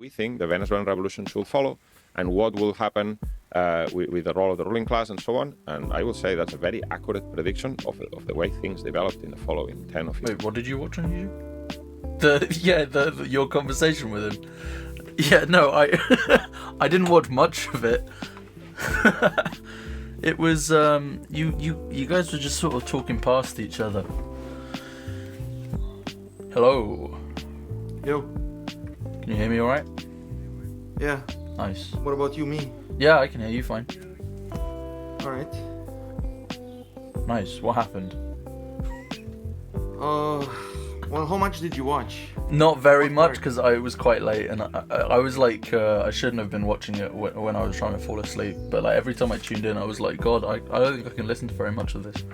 we think the Venezuelan revolution should follow, and what will happen with the role of the ruling class and so on. And I will say that's a very accurate prediction of the way things developed in the following 10 or 15. Wait, what did you watch on YouTube? Your conversation with him. Yeah, no, I I didn't watch much of it. It was you guys were just sort of talking past each other. Hello. Yo. Can you hear me all right? Yeah. Nice. What about you, me? Yeah, I can hear you fine. All right. Nice. What happened? Well, how much did you watch? Not very much, because I was quite late, and I was like, I shouldn't have been watching it when I was trying to fall asleep. But like every time I tuned in, I was like, God, I don't think I can listen to very much of this.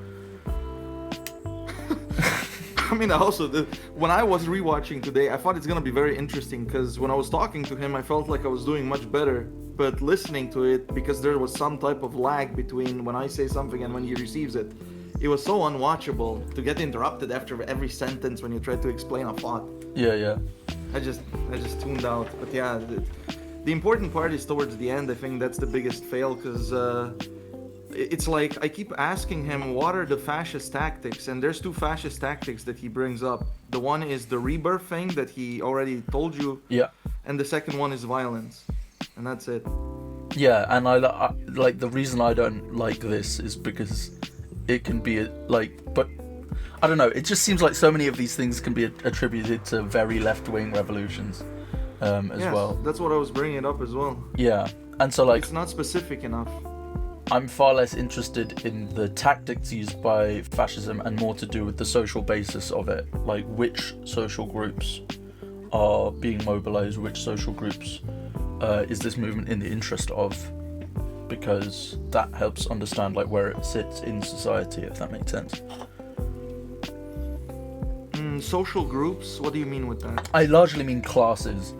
I mean, also, when I was rewatching today, I thought it's gonna be very interesting, because when I was talking to him, I felt like I was doing much better. But listening to it, because there was some type of lag between when I say something and when he receives it, it was so unwatchable to get interrupted after every sentence when you try to explain a thought. Yeah. I just tuned out. But yeah, the important part is towards the end. I think that's the biggest fail, because it's like I keep asking him what are the fascist tactics, and there's two fascist tactics that he brings up. The one is the rebirth thing that he already told you. Yeah. And the second one is violence, and that's it. Yeah, and I like the reason I don't like this is because it can be but I don't know. It just seems like so many of these things can be attributed to very left-wing revolutions, as well. That's what I was bringing it up as well. Yeah, and so like it's not specific enough. I'm far less interested in the tactics used by fascism and more to do with the social basis of it, like which social groups are being mobilized, which social groups is this movement in the interest of, because that helps understand like where it sits in society, if that makes sense. Social groups? What do you mean with that? I largely mean classes.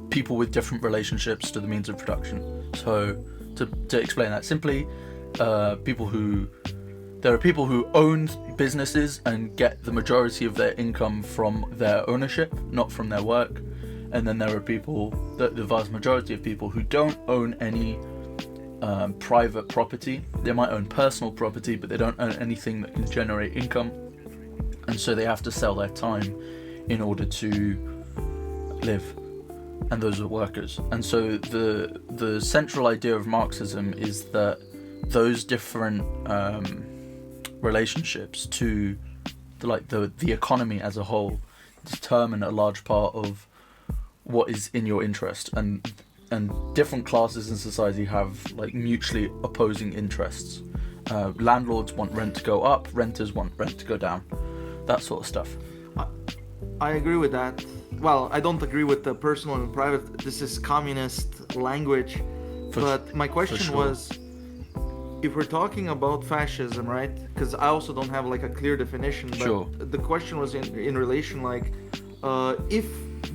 People with different relationships to the means of production. So to explain that simply, there are people who own businesses and get the majority of their income from their ownership, not from their work. And then there are the vast majority of people who don't own any private property. They might own personal property, but they don't own anything that can generate income. And so they have to sell their time in order to live. And those are workers. And so the central idea of Marxism is that those different relationships to the economy as a whole determine a large part of what is in your interest, and different classes in society have like mutually opposing interests. Landlords want rent to go up, renters want rent to go down, that sort of stuff. I agree with that. Well, I don't agree with the personal and private. This is communist language. But my question was, if we're talking about fascism, right? Because I also don't have like a clear definition. But sure. The question was in relation like, if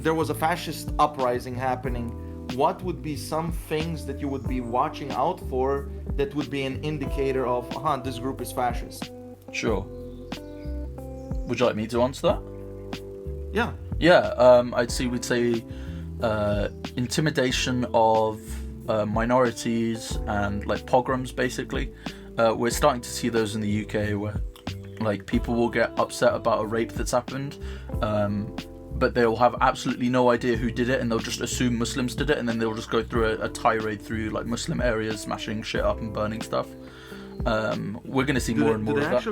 there was a fascist uprising happening, what would be some things that you would be watching out for that would be an indicator of, this group is fascist? Sure. Would you like me to answer that? Yeah. Yeah, we'd say intimidation of minorities and like pogroms, basically. We're starting to see those in the UK where like people will get upset about a rape that's happened, but they'll have absolutely no idea who did it, and they'll just assume Muslims did it, and then they'll just go through a tirade through like Muslim areas, smashing shit up and burning stuff. We're going to see more and more of that.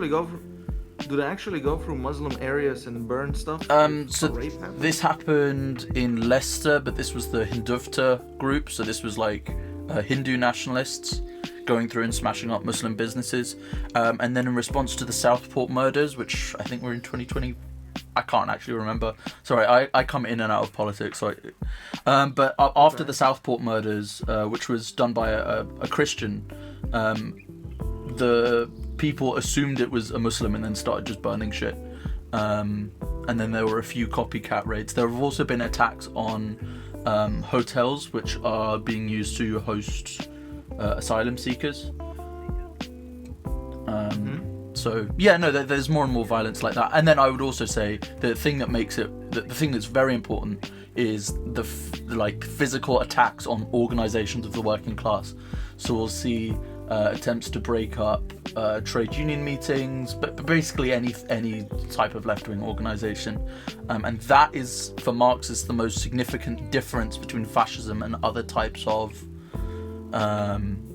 Do they actually go through Muslim areas and burn stuff? So this happened in Leicester, but this was the Hindutva group, so this was like Hindu nationalists going through and smashing up Muslim businesses. And then in response to the Southport murders, which I think were in 2020, I can't actually remember. Sorry, I come in and out of politics. But after the Southport murders, which was done by a Christian, the people assumed it was a Muslim and then started just burning shit. And then there were a few copycat raids. There have also been attacks on hotels which are being used to host asylum seekers. So yeah, no, there's more and more violence like that. And then I would also say the thing that makes it the thing that's very important is the physical attacks on organizations of the working class. So we'll see attempts to break up trade union meetings, but basically any type of left-wing organization, and that is, for Marxists, the most significant difference between fascism and other types of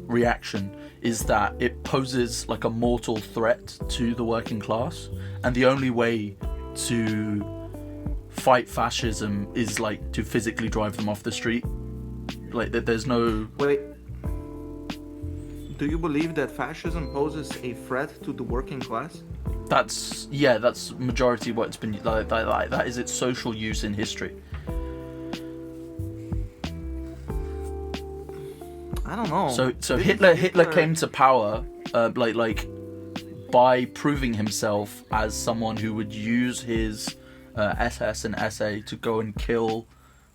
reaction, is that it poses like a mortal threat to the working class, and the only way to fight fascism is like to physically drive them off the street. Like there's no... Wait, do you believe that fascism poses a threat to the working class? That's majority what it's been like that is its social use in history. I don't know. So Hitler came to power by proving himself as someone who would use his SS and SA to go and kill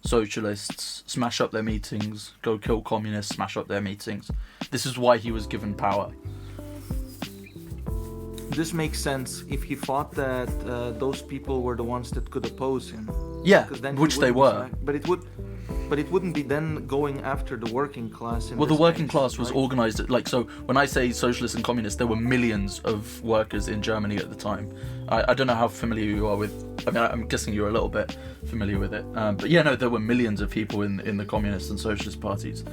socialists, smash up their meetings, go kill communists, smash up their meetings. This is why he was given power. This makes sense if he thought that those people were the ones that could oppose him. Yeah, 'Cause then which they were. But it wouldn't be then going after the working class. Well, the working class was organized so when I say socialists and communists, there were millions of workers in Germany at the time. I don't know how familiar you are with... I mean, I'm guessing you're a little bit familiar with it. But yeah, no, there were millions of people in the communist and socialist parties.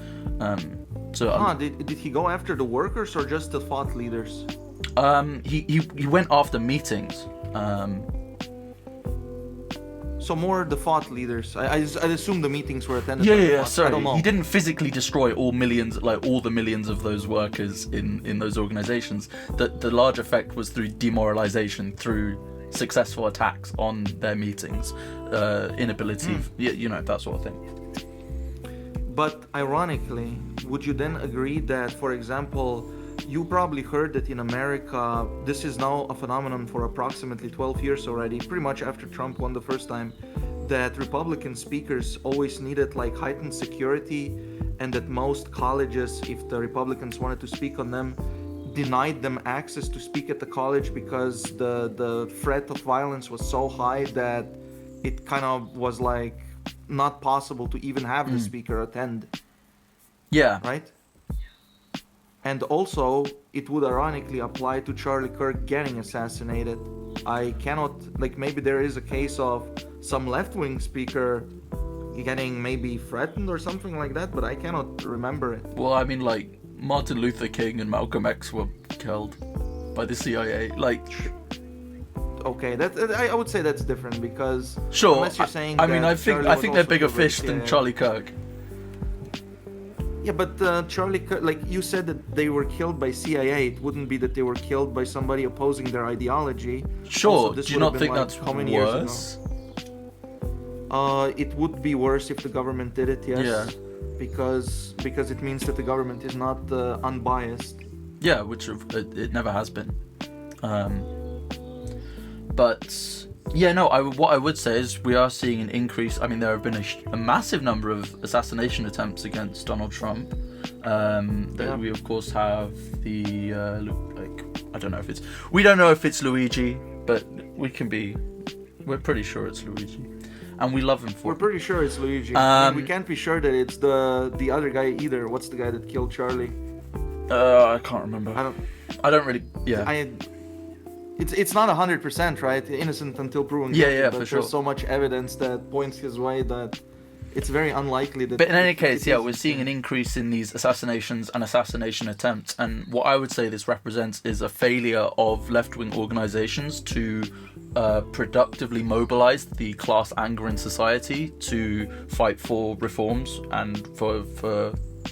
Did he go after the workers or just the thought leaders? He went after meetings. So more the thought leaders. I assume the meetings were attended. Yeah. Sorry, he didn't physically destroy all the millions of those workers in those organizations. The large effect was through demoralization, through successful attacks on their meetings, inability, that sort of thing. But ironically, would you then agree that, for example, you probably heard that in America, this is now a phenomenon for approximately 12 years already, pretty much after Trump won the first time, that Republican speakers always needed like heightened security, and that most colleges, if the Republicans wanted to speak on them, denied them access to speak at the college because the threat of violence was so high that it kind of was like not possible to even have the speaker attend. Yeah. Right? And also, it would ironically apply to Charlie Kirk getting assassinated. I cannot, maybe there is a case of some left-wing speaker getting maybe threatened or something like that, but I cannot remember it. Well, I mean, Martin Luther King and Malcolm X were killed by the CIA. Okay, I would say that's different because... Sure, unless you're saying I think they're bigger fish than Charlie Kirk. Yeah, but Charlie Kirk, you said that they were killed by CIA. It wouldn't be that they were killed by somebody opposing their ideology. Sure, Also, do you not think that's worse? It would be worse if the government did it, yes. Yeah. Because it means that the government is not unbiased. Yeah, which it never has been. But yeah, no. What I would say is we are seeing an increase. I mean, there have been a massive number of assassination attempts against Donald Trump. We of course have the I don't know if it's... We don't know if it's Luigi, but we're pretty sure it's Luigi. And we love him for it. We're pretty sure it's Luigi. We can't be sure that it's the other guy either. What's the guy that killed Charlie? I can't remember. I don't really... Yeah. It's not 100%, right? Innocent until proven guilty. Yeah, but for sure. There's so much evidence that points his way that it's very unlikely that... But in any case, we're seeing an increase in these assassinations and assassination attempts. And what I would say this represents is a failure of left-wing organizations to productively mobilize the class anger in society to fight for reforms and for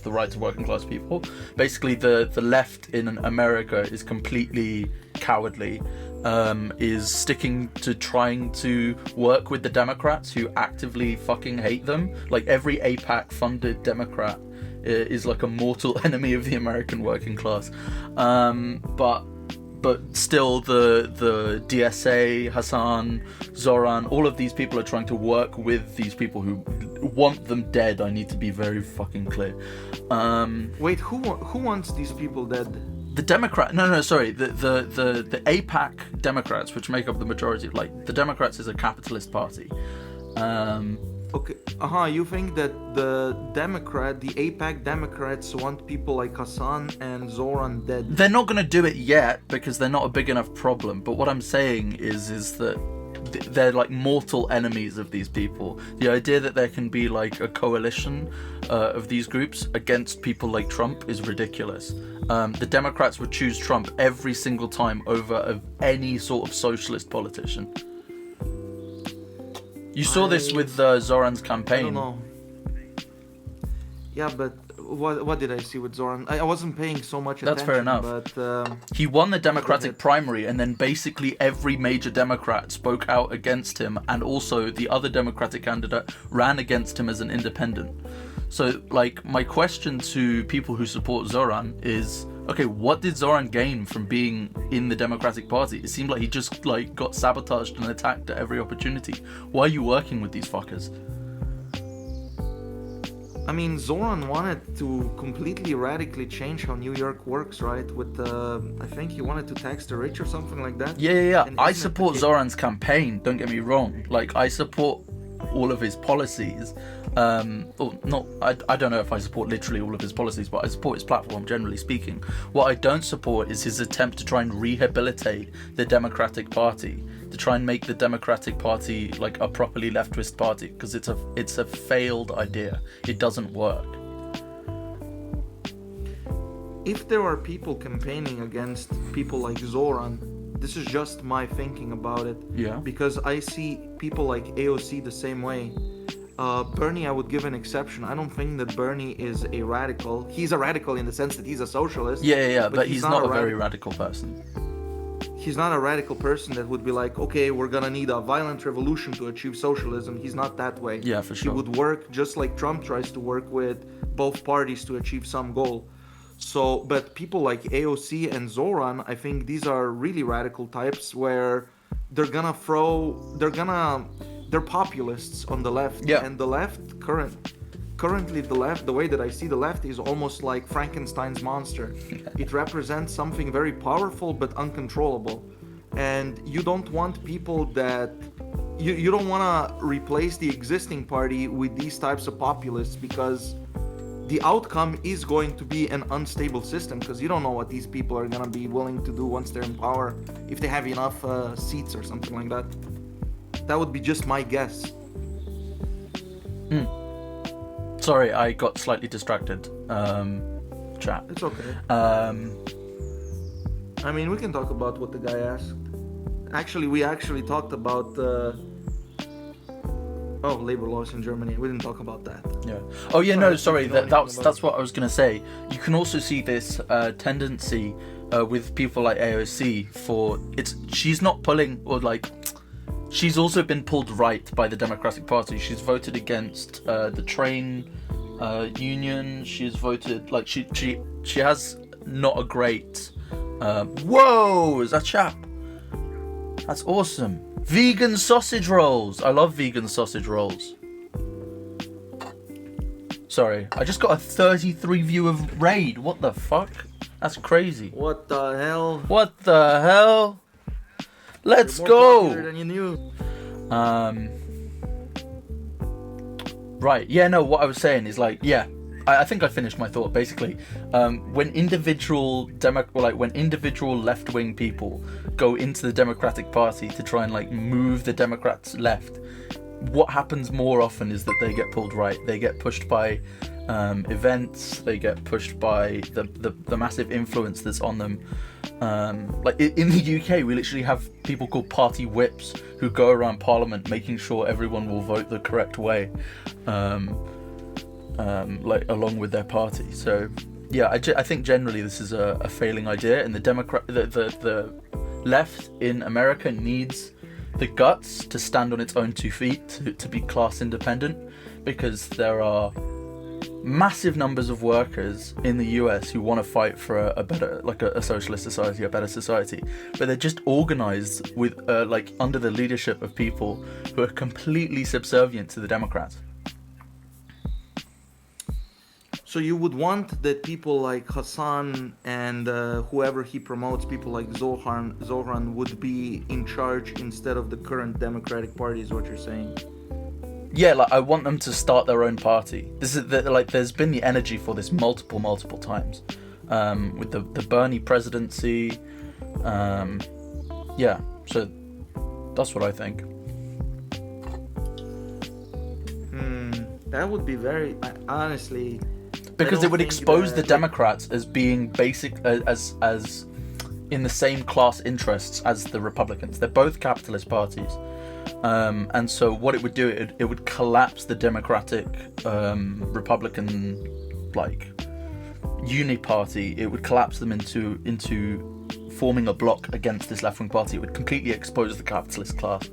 the rights of working class people. Basically, the left in America is completely cowardly, is sticking to trying to work with the Democrats who actively fucking hate them. Every AIPAC funded Democrat is like a mortal enemy of the American working class. But still, the DSA, Hassan, Zoran, all of these people are trying to work with these people who want them dead. I need to be very fucking clear. Wait, who wants these people dead? The Democrat... sorry. The AIPAC Democrats, which make up the majority. The Democrats is a capitalist party. Okay. You think that the APAC Democrats want people like Hassan and Zoran dead? They're not going to do it yet because they're not a big enough problem. But what I'm saying is that they're like mortal enemies of these people. The idea that there can be like a coalition of these groups against people like Trump is ridiculous. The Democrats would choose Trump every single time over any sort of socialist politician. You saw this with Zoran's campaign. I don't know. Yeah, but what did I see with Zoran? I wasn't paying so much attention. That's fair enough. But he won the Democratic primary, and then basically every major Democrat spoke out against him, and also the other Democratic candidate ran against him as an independent. So, like, my question to people who support Zoran is, okay, what did Zoran gain from being in the Democratic Party? It seemed like he just, like, got sabotaged and attacked at every opportunity. Why are you working with these fuckers? I mean, Zoran wanted to completely radically change how New York works, right? With I think he wanted to tax the rich or something like that. Yeah. I support Zoran's campaign, don't get me wrong. Like, I support all of his policies. I don't know if I support literally all of his policies, but I support his platform, generally speaking. What I don't support is his attempt to try and rehabilitate the Democratic Party, to try and make the Democratic Party like a properly leftist party, because it's a failed idea. It doesn't work. If there are people campaigning against people like Zoran, this is just my thinking about it. Yeah. Because I see people like AOC the same way. Bernie, I would give an exception. I don't think that Bernie is a radical. He's a radical in the sense that he's a socialist. Yeah, but he's not a very radical person. He's not a radical person that would be like, okay, we're gonna need a violent revolution to achieve socialism. He's not that way. Yeah, for sure. He would work just like Trump tries to work with both parties to achieve some goal. So, but people like AOC and Zoran, I think these are really radical types where they're populists on the left. Yeah. And the left, currently the left, the way that I see the left is almost like Frankenstein's monster. It represents something very powerful but uncontrollable. And you don't want people that... You don't want to replace the existing party with these types of populists, because the outcome is going to be an unstable system, because you don't know what these people are going to be willing to do once they're in power, if they have enough seats or something like that. That would be just my guess. Sorry, I got slightly distracted. Chat. It's okay. I mean, we can talk about what the guy asked. Actually, we talked about labor laws in Germany. We didn't talk about that. Yeah. Oh yeah, no, sorry. That's what I was gonna say. You can also see this tendency with people like AOC. She's not pulling, or like, she's also been pulled right by the Democratic Party. She's voted against the train union. She's voted, like, she has not a great. Whoa! Is that chap? That's awesome. Vegan sausage rolls. I love vegan sausage rolls. Sorry, I just got a 33 viewer raid. What the fuck? That's crazy. What the hell? What the hell? Let's You're more go. popular than you knew. Right. Yeah. No. What I was saying is, like, yeah. I think I finished my thought. Basically, when individual left-wing people go into the Democratic Party to try and like move the Democrats left, what happens more often is that they get pulled right. They get pushed by events. They get pushed by the massive influence that's on them. Like in the UK, we literally have people called party whips who go around Parliament making sure everyone will vote the correct way. Like along with their party. So yeah, I think generally this is a failing idea, and the left in America needs the guts to stand on its own 2 feet to be class independent, because there are massive numbers of workers in the US who want to fight for a better, like a socialist society, a better society, but they're just organized with like under the leadership of people who are completely subservient to the Democrats. So you would want that people like Hassan and whoever he promotes, people like Zoran would be in charge instead of the current Democratic Party, is what you're saying? Yeah, like I want them to start their own party. This is like there's been the energy for this multiple times, with the Bernie presidency. Yeah, so that's what I think. That would be very honestly. Because it would expose the Democrats as being basic as in the same class interests as the Republicans. They're both capitalist parties, and so what it would do, it would collapse the Democratic Republican like uni party. It would collapse them into forming a bloc against this left-wing party. It would completely expose the capitalist class.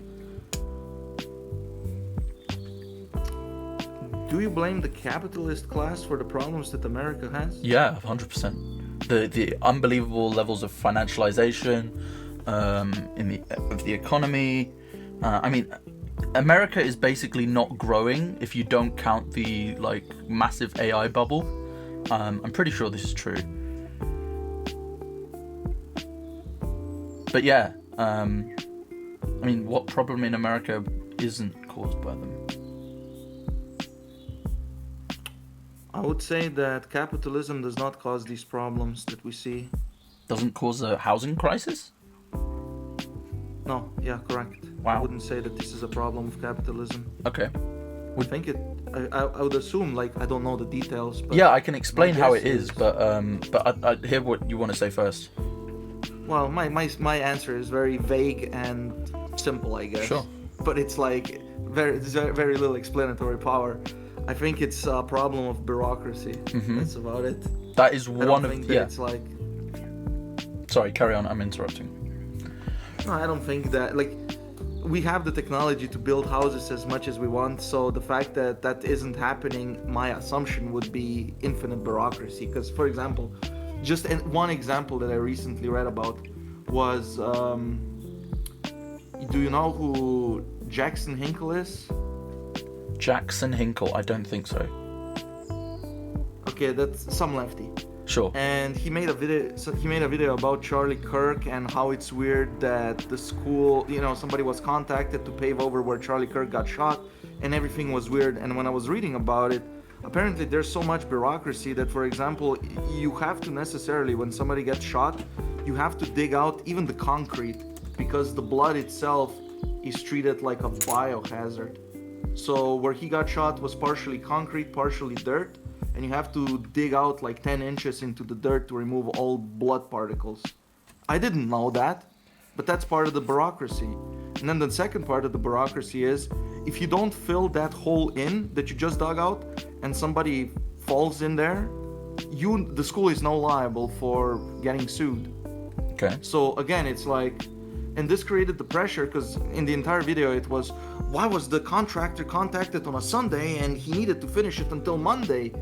Do you blame the capitalist class for the problems that America has? Yeah, 100%. The unbelievable levels of financialization of the economy. I mean, America is basically not growing if you don't count the like massive AI bubble. I'm pretty sure this is true. But yeah, I mean, what problem in America isn't caused by them? I would say that capitalism does not cause these problems that we see. Doesn't cause a housing crisis? No, yeah, correct. Wow. I wouldn't say that this is a problem of capitalism. Okay. I think it. I would assume, like, I don't know the details. But yeah, I can explain how it guess is, but I hear what you want to say first. Well, my answer is very vague and simple, I guess. Sure. But it's like very little explanatory power. I think it's a problem of bureaucracy. Mm-hmm. That's about it. That is I one don't of think the. that Yeah. it's like. Sorry, carry on. I'm interrupting. No, I don't think that, like, we have the technology to build houses as much as we want, so the fact that that isn't happening, my assumption would be infinite bureaucracy. Because, for example, just one example that I recently read about was, do you know who Jackson Hinkle is? Jackson Hinkle? I don't think so. Okay, that's some lefty. Sure. And he made a video about Charlie Kirk and how it's weird that the school, somebody was contacted to pave over where Charlie Kirk got shot, and everything was weird. And when I was reading about it, apparently there's so much bureaucracy that, for example, you have to necessarily, when somebody gets shot, you have to dig out even the concrete, because the blood itself is treated like a biohazard. So where he got shot was partially concrete, partially dirt, and you have to dig out like 10 inches into the dirt to remove all blood particles. I didn't know that, but that's part of the bureaucracy. And then the second part of the bureaucracy is, if you don't fill that hole in that you just dug out and somebody falls in there, the school is now liable for getting sued. Okay. So again, it's like, and this created the pressure, because in the entire video it was, why was the contractor contacted on a Sunday and he needed to finish it until Monday?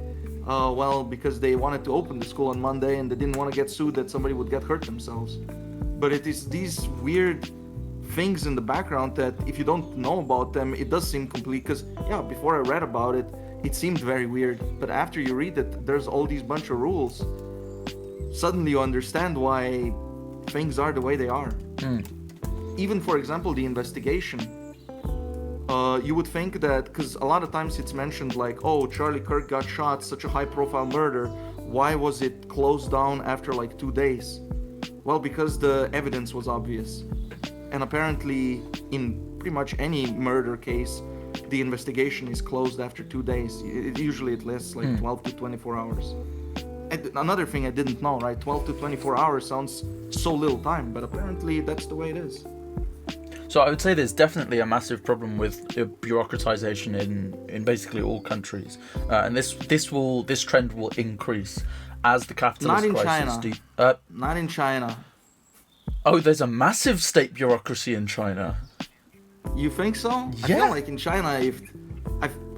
Well, because they wanted to open the school on Monday and they didn't want to get sued that somebody would get hurt themselves. But it is these weird things in the background that if you don't know about them, it does seem complete. Because yeah, before I read about it, it seemed very weird. But after you read it, there's all these bunch of rules. Suddenly you understand why things are the way they are. Even, for example, the investigation. You would think that, because a lot of times it's mentioned like, oh, Charlie Kirk got shot, such a high-profile murder. Why was it closed down after like 2 days? Well, because the evidence was obvious. And apparently, in pretty much any murder case, the investigation is closed after 2 days. Usually it lasts like 12 to 24 hours. And another thing I didn't know, right? 12 to 24 hours sounds so little time, but apparently that's the way it is. So I would say there's definitely a massive problem with bureaucratization in basically all countries, and this trend will increase as the capitalist crisis. Not in China. Oh, there's a massive state bureaucracy in China. You think so? Yeah. I feel like in China,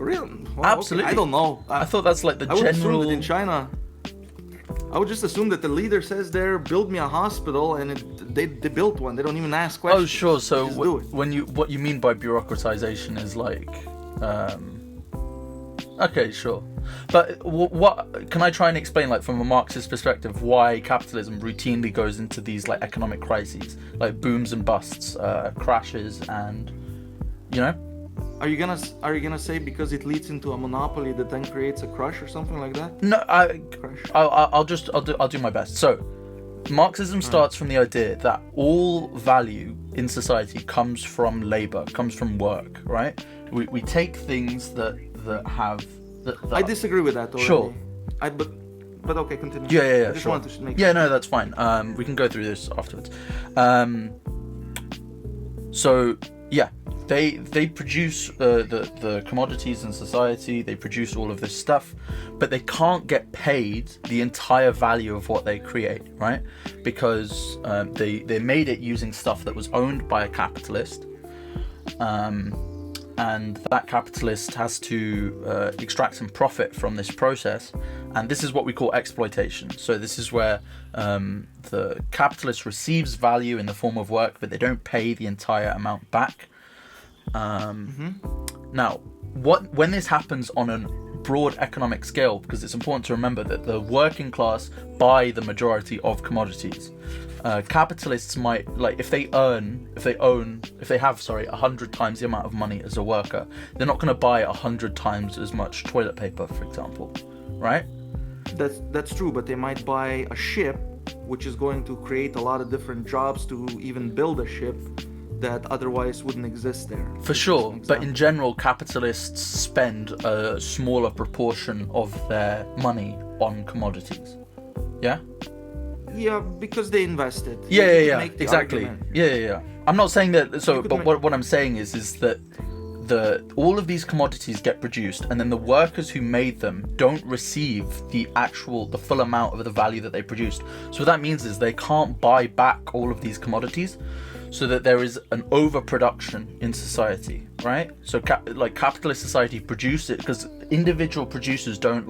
Absolutely. Okay, I don't know. I thought that's like the I would general. assume that in China, I would just assume that the leader says there, build me a hospital, and they built one. They don't even ask questions. Oh, sure. So Just do it. what you mean by bureaucratization is like, okay, sure. But what can I try and explain, like from a Marxist perspective, why capitalism routinely goes into these like economic crises, like booms and busts, crashes, and Are you gonna say because it leads into a monopoly that then creates a crush or something like that? No, Crush. I'll do my best. So, Marxism starts from the idea that all value in society comes from labor, comes from work, right? We take things that have that I disagree with that already. Sure. But okay, continue. Yeah, I just sure. wanted to make Yeah, no, that's fine. We can go through this afterwards. So yeah, they produce the commodities in society. They produce all of this stuff, but they can't get paid the entire value of what they create, right? Because they made it using stuff that was owned by a capitalist. And that capitalist has to extract some profit from this process, and this is what we call exploitation. So this is where the capitalist receives value in the form of work, but they don't pay the entire amount back. Now, when this happens on a broad economic scale, because it's important to remember that the working class buy the majority of commodities. Capitalists might, like, if they have 100 times the amount of money as a worker, they're not going to buy 100 times as much toilet paper, for example, right? That's true, but they might buy a ship, which is going to create a lot of different jobs to even build a ship that otherwise wouldn't exist there. For sure, but in general, capitalists spend a smaller proportion of their money on commodities. Yeah? Yeah, because they invested. Yeah, exactly. Yeah. I'm not saying that. So, but what I'm saying is that all of these commodities get produced, and then the workers who made them don't receive the full amount of the value that they produced. So what that means is they can't buy back all of these commodities, so that there is an overproduction in society, right? So capitalist society produce it because individual producers don't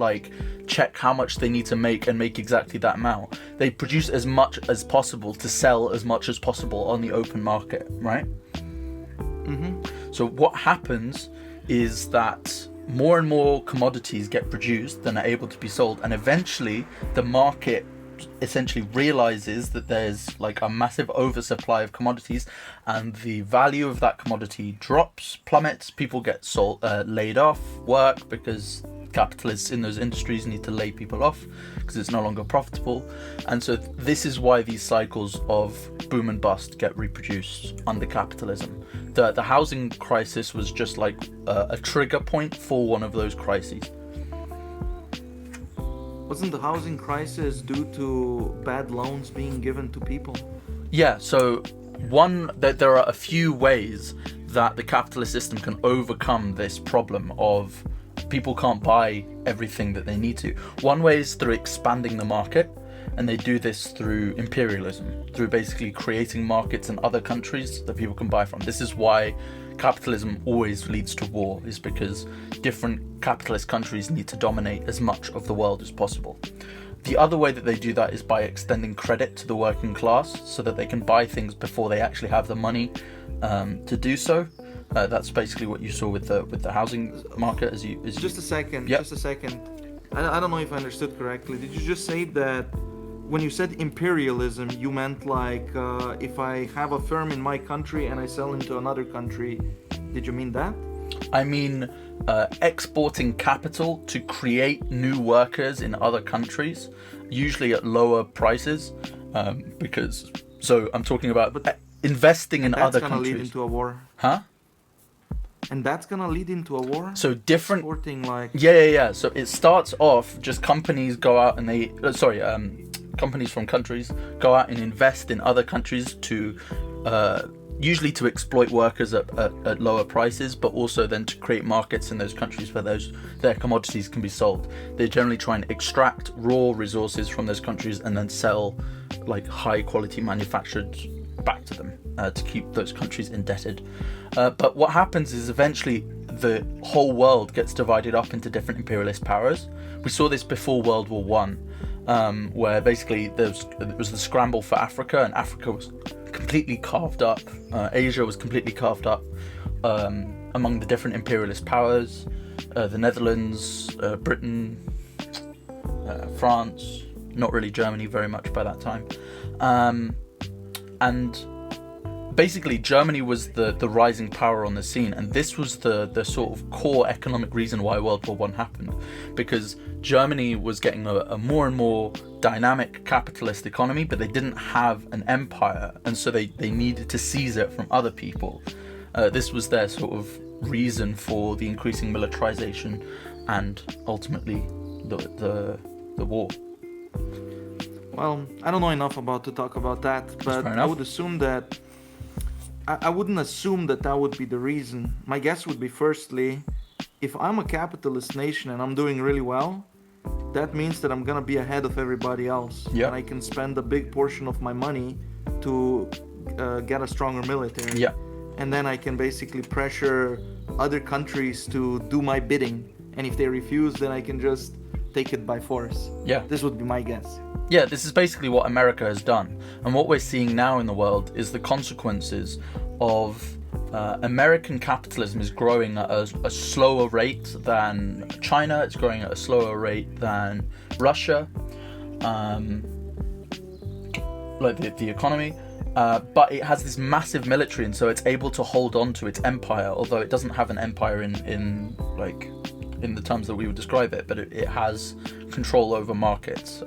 check how much they need to make and make exactly that amount. They produce as much as possible to sell as much as possible on the open market, right? So what happens is that more and more commodities get produced than are able to be sold, and eventually the market essentially realizes that there's a massive oversupply of commodities, and the value of that commodity plummets. People get laid off work because capitalists in those industries need to lay people off because it's no longer profitable. And so this is why these cycles of boom and bust get reproduced under capitalism. The housing crisis was just a trigger point for one of those crises. Wasn't the housing crisis due to bad loans being given to people? Yeah, so there are a few ways that the capitalist system can overcome this problem of people can't buy everything that they need to. One way is through expanding the market, and they do this through imperialism, through basically creating markets in other countries that people can buy from. This is why capitalism always leads to war, is because different capitalist countries need to dominate as much of the world as possible. The other way that they do that is by extending credit to the working class so that they can buy things before they actually have the money to do so. That's basically what you saw with the housing market. Just a second. Yep. Just a second. I don't know if I understood correctly. Did you just say that when you said imperialism, you meant if I have a firm in my country and I sell into another country? Did you mean that? I mean exporting capital to create new workers in other countries, usually at lower prices, because. So I'm talking about investing in other countries. That's gonna lead into a war. Huh? And that's gonna lead into a war? So different. Exporting Yeah. So it starts off just companies go out and they. Companies from countries go out and invest in other countries to. Usually to exploit workers at lower prices, but also then to create markets in those countries where their commodities can be sold. They generally try and extract raw resources from those countries and then sell high quality manufactured back to them to keep those countries indebted. But what happens is eventually the whole world gets divided up into different imperialist powers. We saw this before World War One, where basically it was the scramble for Africa, and Africa was completely carved up. Asia was completely carved up among the different imperialist powers. The Netherlands, Britain, France, not really Germany very much by that time. And basically Germany was the rising power on the scene, and this was the sort of core economic reason why World War One happened, because Germany was getting a more and more dynamic capitalist economy, but they didn't have an empire, and so they needed to seize it from other people. This was their sort of reason for the increasing militarization and ultimately the war. Well, I don't know enough to talk about that, but I would assume that I wouldn't assume that would be the reason. My guess would be, firstly, if I'm a capitalist nation and I'm doing really well, that means that I'm gonna be ahead of everybody else. Yeah. And I can spend a big portion of my money to get a stronger military. Yeah. And then I can basically pressure other countries to do my bidding. And if they refuse, then I can just take it by force. Yeah. This would be my guess. Yeah, this is basically what America has done. And what we're seeing now in the world is the consequences of American capitalism is growing at a slower rate than China. It's growing at a slower rate than Russia, like the economy. But it has this massive military, and so it's able to hold on to its empire, although it doesn't have an empire in the terms that we would describe it, but it has control over markets.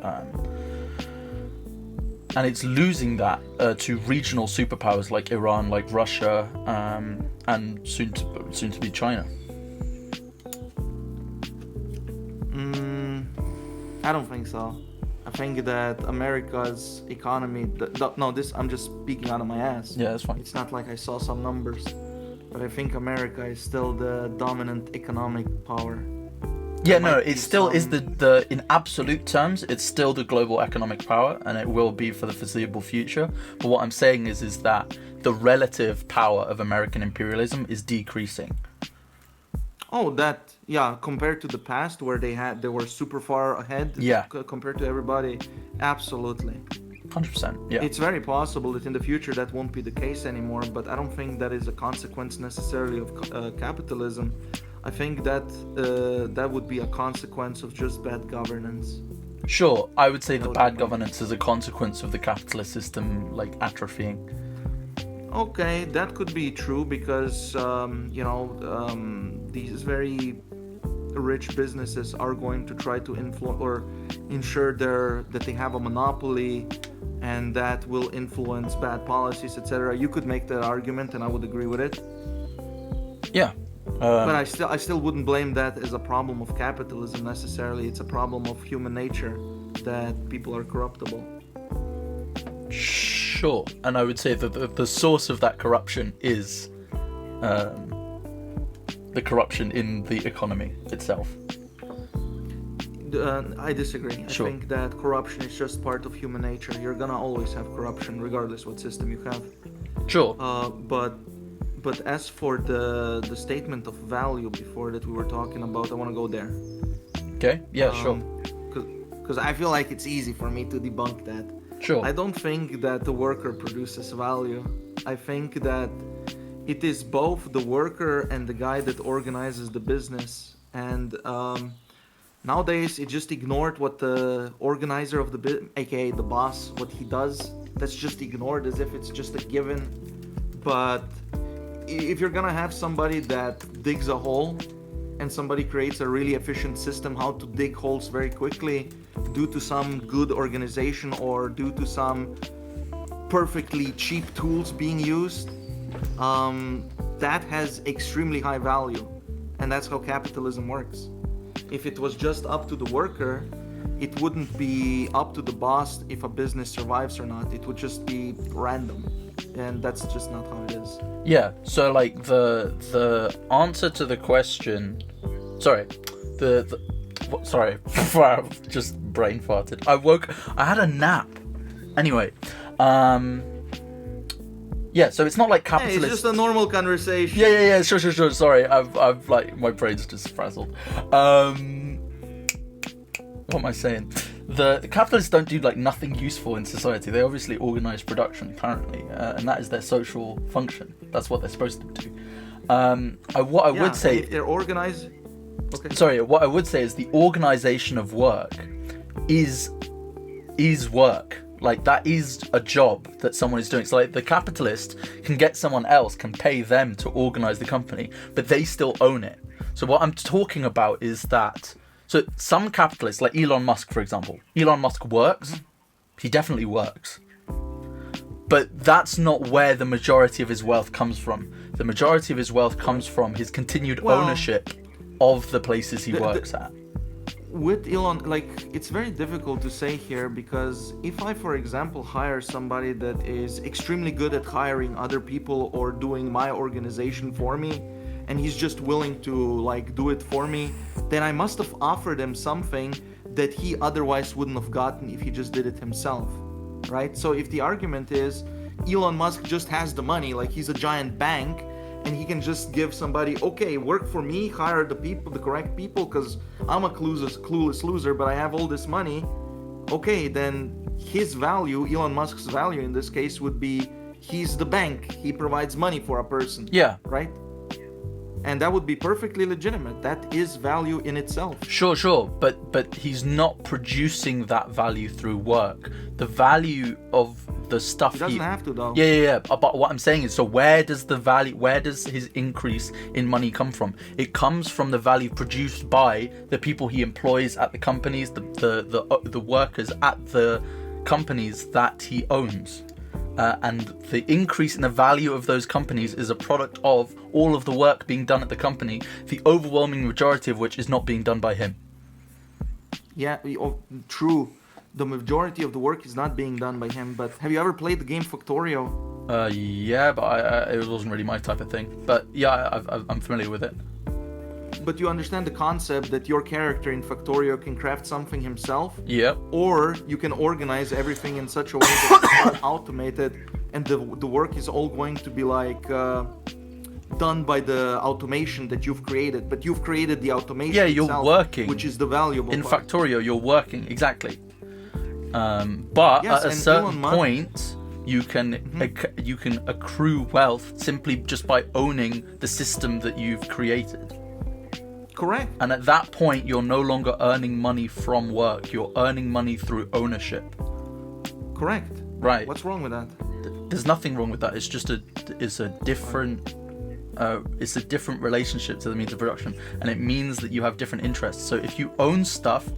And it's losing that to regional superpowers like Iran, like Russia, and soon to be China. I don't think so. I think that America's economy... I'm just speaking out of my ass. Yeah, that's fine. It's not like I saw some numbers. But I think America is still the dominant economic power. Yeah, no, it still is the in absolute terms, it's still the global economic power, and it will be for the foreseeable future. But what I'm saying is that the relative power of American imperialism is decreasing. Oh, compared to the past where they were super far ahead. Yeah. Compared to everybody, absolutely. 100%. Yeah. It's very possible that in the future that won't be the case anymore, but I don't think that is a consequence necessarily of capitalism. I think that that would be a consequence of just bad governance. Sure, I would say the bad governance is a consequence of the capitalist system atrophying. Okay, that could be true because these very rich businesses are going to try to influence or ensure that they have a monopoly, and that will influence bad policies, etc. You could make that argument, and I would agree with it. Yeah. But I still wouldn't blame that as a problem of capitalism necessarily. It's a problem of human nature that people are corruptible. Sure, and I would say that the source of that corruption is the corruption in the economy itself. I disagree. Sure. I think that corruption is just part of human nature. You're gonna always have corruption regardless what system you have. Sure. But as for the statement of value before that we were talking about, I want to go there. Okay. Yeah. Sure. Because I feel like it's easy for me to debunk that. Sure. I don't think that the worker produces value. I think that it is both the worker and the guy that organizes the business. And nowadays, it just ignored what the organizer of the business, aka the boss, what he does. That's just ignored as if it's just a given. But if you're gonna have somebody that digs a hole and somebody creates a really efficient system how to dig holes very quickly due to some good organization or due to some perfectly cheap tools being used, that has extremely high value. And that's how capitalism works. If it was just up to the worker, it wouldn't be up to the boss if a business survives or not. It would just be random. And that's just not how it is. Yeah, so the answer to the question, sorry, sorry, I just brain farted. I had a nap. Anyway, yeah, so it's not like capitalist. Hey, it's just a normal conversation. Yeah, sure. Sorry, I've my brain's just frazzled. What am I saying? The capitalists don't do nothing useful in society. They obviously organize production, apparently, and that is their social function. That's what they're supposed to do. What I would say, if they're organized. Okay. Sorry, what I would say is the organization of work is work. Like, that is a job that someone is doing. So, like, the capitalist can get someone else, can pay them to organize the company, but they still own it. So what I'm talking about is that, so some capitalists, like Elon Musk, for example, Elon Musk works. He definitely works. But that's not where the majority of his wealth comes from. The majority of his wealth comes from his continued ownership of the places he works at. With Elon, like, it's very difficult to say here, because if I, for example, hire somebody that is extremely good at hiring other people or doing my organization for me, and he's just willing to, like, do it for me, then I must have offered him something that he otherwise wouldn't have gotten if he just did it himself, right? So if the argument is Elon Musk just has the money, like he's a giant bank, and he can just give somebody, okay, work for me, hire the people, the correct people, because I'm a clueless loser, but I have all this money. Okay, then his value, Elon Musk's value in this case, would be he's the bank. He provides money for a person. Yeah. Right? And that would be perfectly legitimate. That is value in itself. Sure. But he's not producing that value through work. The value of the stuff he doesn't have to, though. Yeah. But what I'm saying is, so where does his increase in money come from? It comes from the value produced by the people he employs at the companies, the workers at the companies that he owns. And the increase in the value of those companies is a product of all of the work being done at the company, the overwhelming majority of which is not being done by him. Yeah, true. The majority of the work is not being done by him, but have you ever played the game Factorio? Yeah, but it wasn't really my type of thing. But yeah, I'm familiar with it. But you understand the concept that your character in Factorio can craft something himself? Yeah. Or you can organize everything in such a way that it's automated, and the work is all going to be like done by the automation that you've created. But you've created the automation you're itself, working. which is the valuable in part. Factorio, you're working, exactly. But Yes, at a and certain Elon Musk- point, you can accrue wealth simply just by owning the system that you've created. Correct. And at that point, you're no longer earning money from work. You're earning money through ownership. Correct. Right. What's wrong with that? There's nothing wrong with that. It's just a different relationship to the means of production, and it means that you have different interests. So if you own stuff,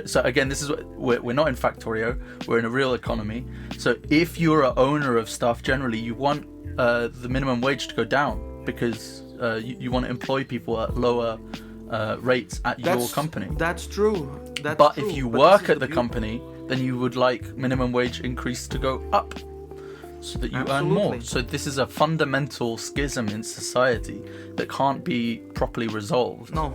so again, this is what we're not in Factorio. We're in a real economy. So if you're an owner of stuff, generally you want the minimum wage to go down because you want to employ people at lower rates at your company. That's true. But if you work at the company, then you would like minimum wage increase to go up so that you earn more. So this is a fundamental schism in society that can't be properly resolved. No.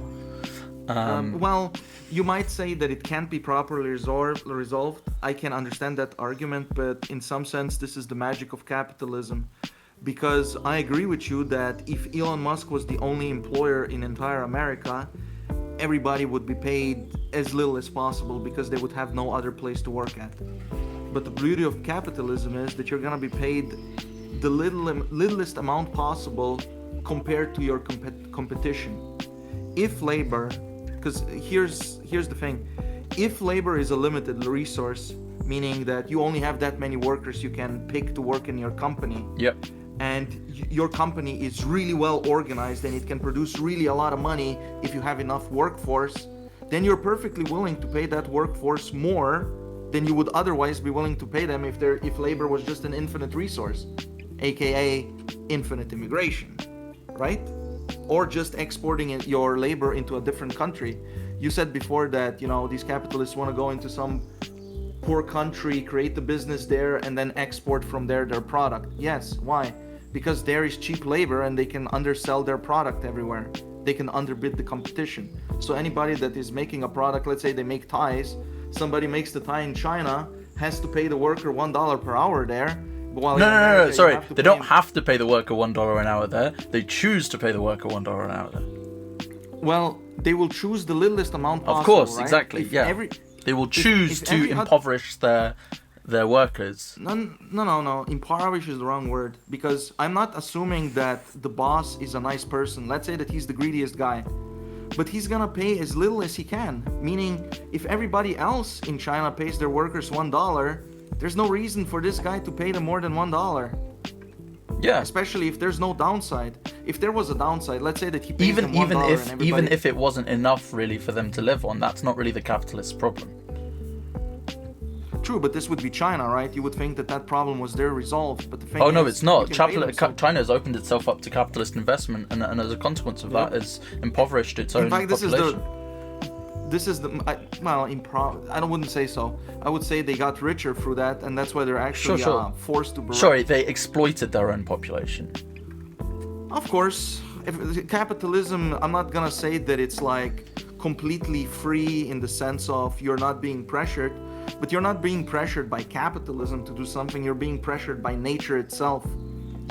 Well, you might say that it can't be properly resolved. I can understand that argument, but in some sense, this is the magic of capitalism. Because I agree with you that if Elon Musk was the only employer in entire America, everybody would be paid as little as possible because they would have no other place to work at. But the beauty of capitalism is that you're gonna be paid the littlest amount possible compared to your competition. If labor, because here's the thing, if labor is a limited resource, meaning that you only have that many workers you can pick to work in your company. Yep. And your company is really well organized and it can produce really a lot of money if you have enough workforce, then you're perfectly willing to pay that workforce more than you would otherwise be willing to pay them if labor was just an infinite resource, aka infinite immigration, right? Or just exporting your labor into a different country. You said before that, these capitalists want to go into some poor country, create the business there, and then export from there their product. Yes, why? Because there is cheap labor and they can undersell their product everywhere. They can underbid the competition. So anybody that is making a product, let's say they make ties, somebody makes the tie in China, has to pay the worker $1 per hour there. While No, sorry. They don't have to pay the worker $1 an hour there. They choose to pay the worker $1 an hour there. Well, they will choose the littlest amount possible, of course, right? exactly, They will choose to impoverish their workers. No. Impoverish is the wrong word, because I'm not assuming that the boss is a nice person. Let's say that he's the greediest guy. But he's gonna pay as little as he can. Meaning, if everybody else in China pays their workers $1, there's no reason for this guy to pay them more than $1. Yeah. Especially if there's no downside. If there was a downside, let's say that he pays them $1 even and if everybody... even if it wasn't enough really for them to live on, that's not really the capitalist's problem. True, but this would be China, right? You would think that that problem was there resolved, but the thing Oh no, is, it's not. you can pay them so- China has opened itself up to capitalist investment, and as a consequence of that, has impoverished its own In fact, population. I wouldn't say so. I would say they got richer through that, and that's why they're actually Sure. forced to... Sorry, they exploited their own population. Of course, if capitalism, I'm not gonna say that it's like completely free in the sense of you're not being pressured, but you're not being pressured by capitalism to do something, you're being pressured by nature itself.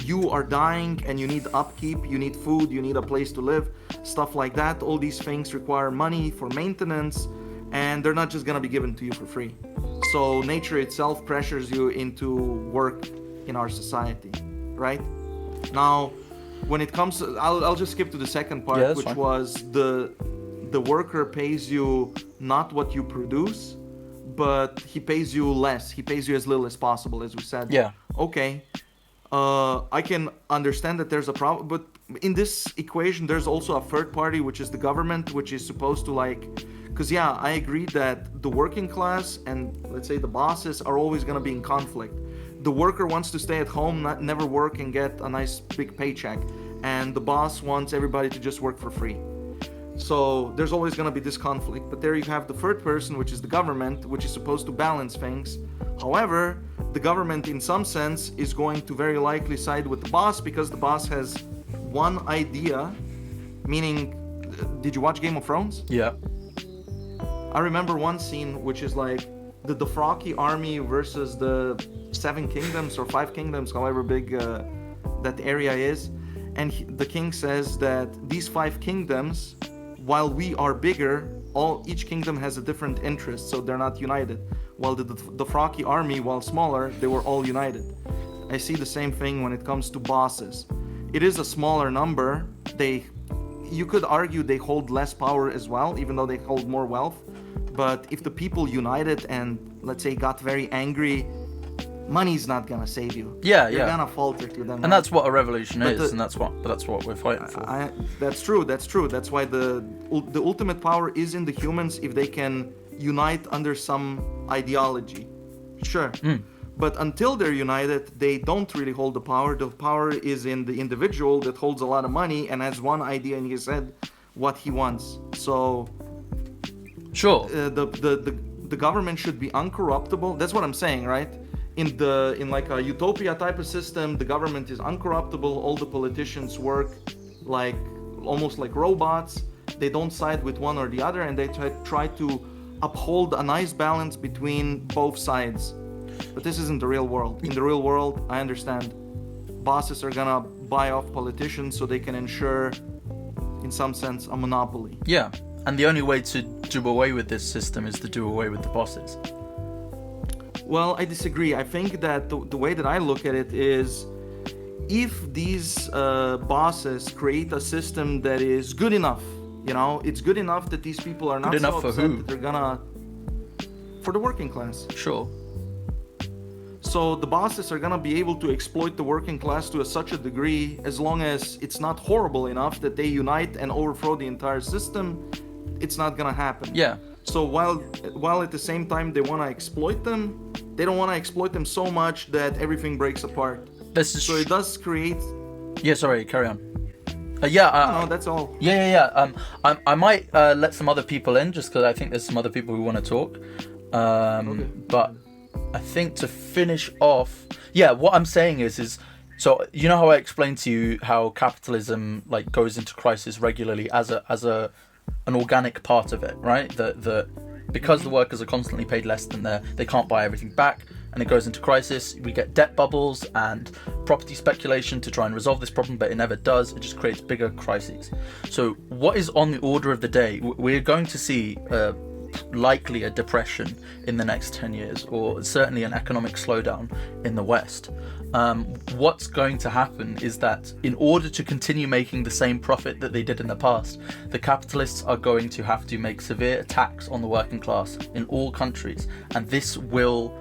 You are dying and you need upkeep, you need food, you need a place to live, stuff like that. All these things require money for maintenance, and they're not just gonna be given to you for free. So nature itself pressures you into work in our society, right? Now, when it comes to, I'll just skip to the second part, Yeah, that's which fine. was the worker pays you not what you produce, but he pays you less. He pays you as little as possible, as we said. Yeah. Okay. I can understand that there's a problem, but in this equation, there's also a third party, which is the government, which is supposed to because yeah, I agree that the working class and let's say the bosses are always going to be in conflict. The worker wants to stay at home, never work and get a nice big paycheck, and the boss wants everybody to just work for free. So there's always going to be this conflict, but there you have the third person, which is the government, which is supposed to balance things. However, the government in some sense is going to very likely side with the boss because the boss has one idea, meaning, did you watch Game of Thrones? Yeah. I remember one scene which is like the Dothraki army versus the 7 kingdoms or 5 kingdoms, however big that area is, and the king says that these 5 kingdoms, while we are bigger, each kingdom has a different interest, so they're not united. While the Dothraki army, while smaller, they were all united. I see the same thing when it comes to bosses. It is a smaller number. You could argue they hold less power as well, even though they hold more wealth. But if the people united and, let's say, got very angry, money's not gonna save you. Yeah, You're yeah. gonna falter to them. And that's what a revolution But is, and that's what we're fighting for. That's true. That's why the ultimate power is in the humans if they can unite under some ideology. Sure. But until they're united, they don't really hold the power. The power is in the individual that holds a lot of money and has one idea in his head, what he wants. So Sure. the government should be uncorruptible. That's what I'm saying, right? In like a utopia type of system, the government is uncorruptible. All the politicians work like almost like robots. They don't side with one or the other, and they try to uphold a nice balance between both sides. But this isn't the real world. In the real world, I understand bosses are gonna buy off politicians so they can ensure, in some sense, a monopoly. Yeah. And the only way to do away with this system is to do away with the bosses. Well, I disagree. I think that the way that I look at it is, if these bosses create a system that is good enough, it's good enough that these people are not Good enough so for upset who? that they're gonna... For the working class. Sure. So the bosses are gonna be able to exploit the working class to such a degree, as long as it's not horrible enough that they unite and overthrow the entire system, it's not gonna happen. Yeah. So while at the same time they want to exploit them, they don't want to exploit them so much that everything breaks apart. This is So it does create... Yeah, sorry, carry on. No, that's all. Yeah. I might let some other people in just because I think there's some other people who want to talk. Okay. But I think to finish off, what I'm saying is so you know how I explained to you how capitalism like goes into crisis regularly as an organic part of it, right? Because the workers are constantly paid less than they can't buy everything back, and it goes into crisis. We get debt bubbles and property speculation to try and resolve this problem, but it never does. It just creates bigger crises. So what is on the order of the day? We're going to see likely a depression in the next 10 years, or certainly an economic slowdown in the West. What's going to happen is that in order to continue making the same profit that they did in the past, the capitalists are going to have to make severe attacks on the working class in all countries, and this will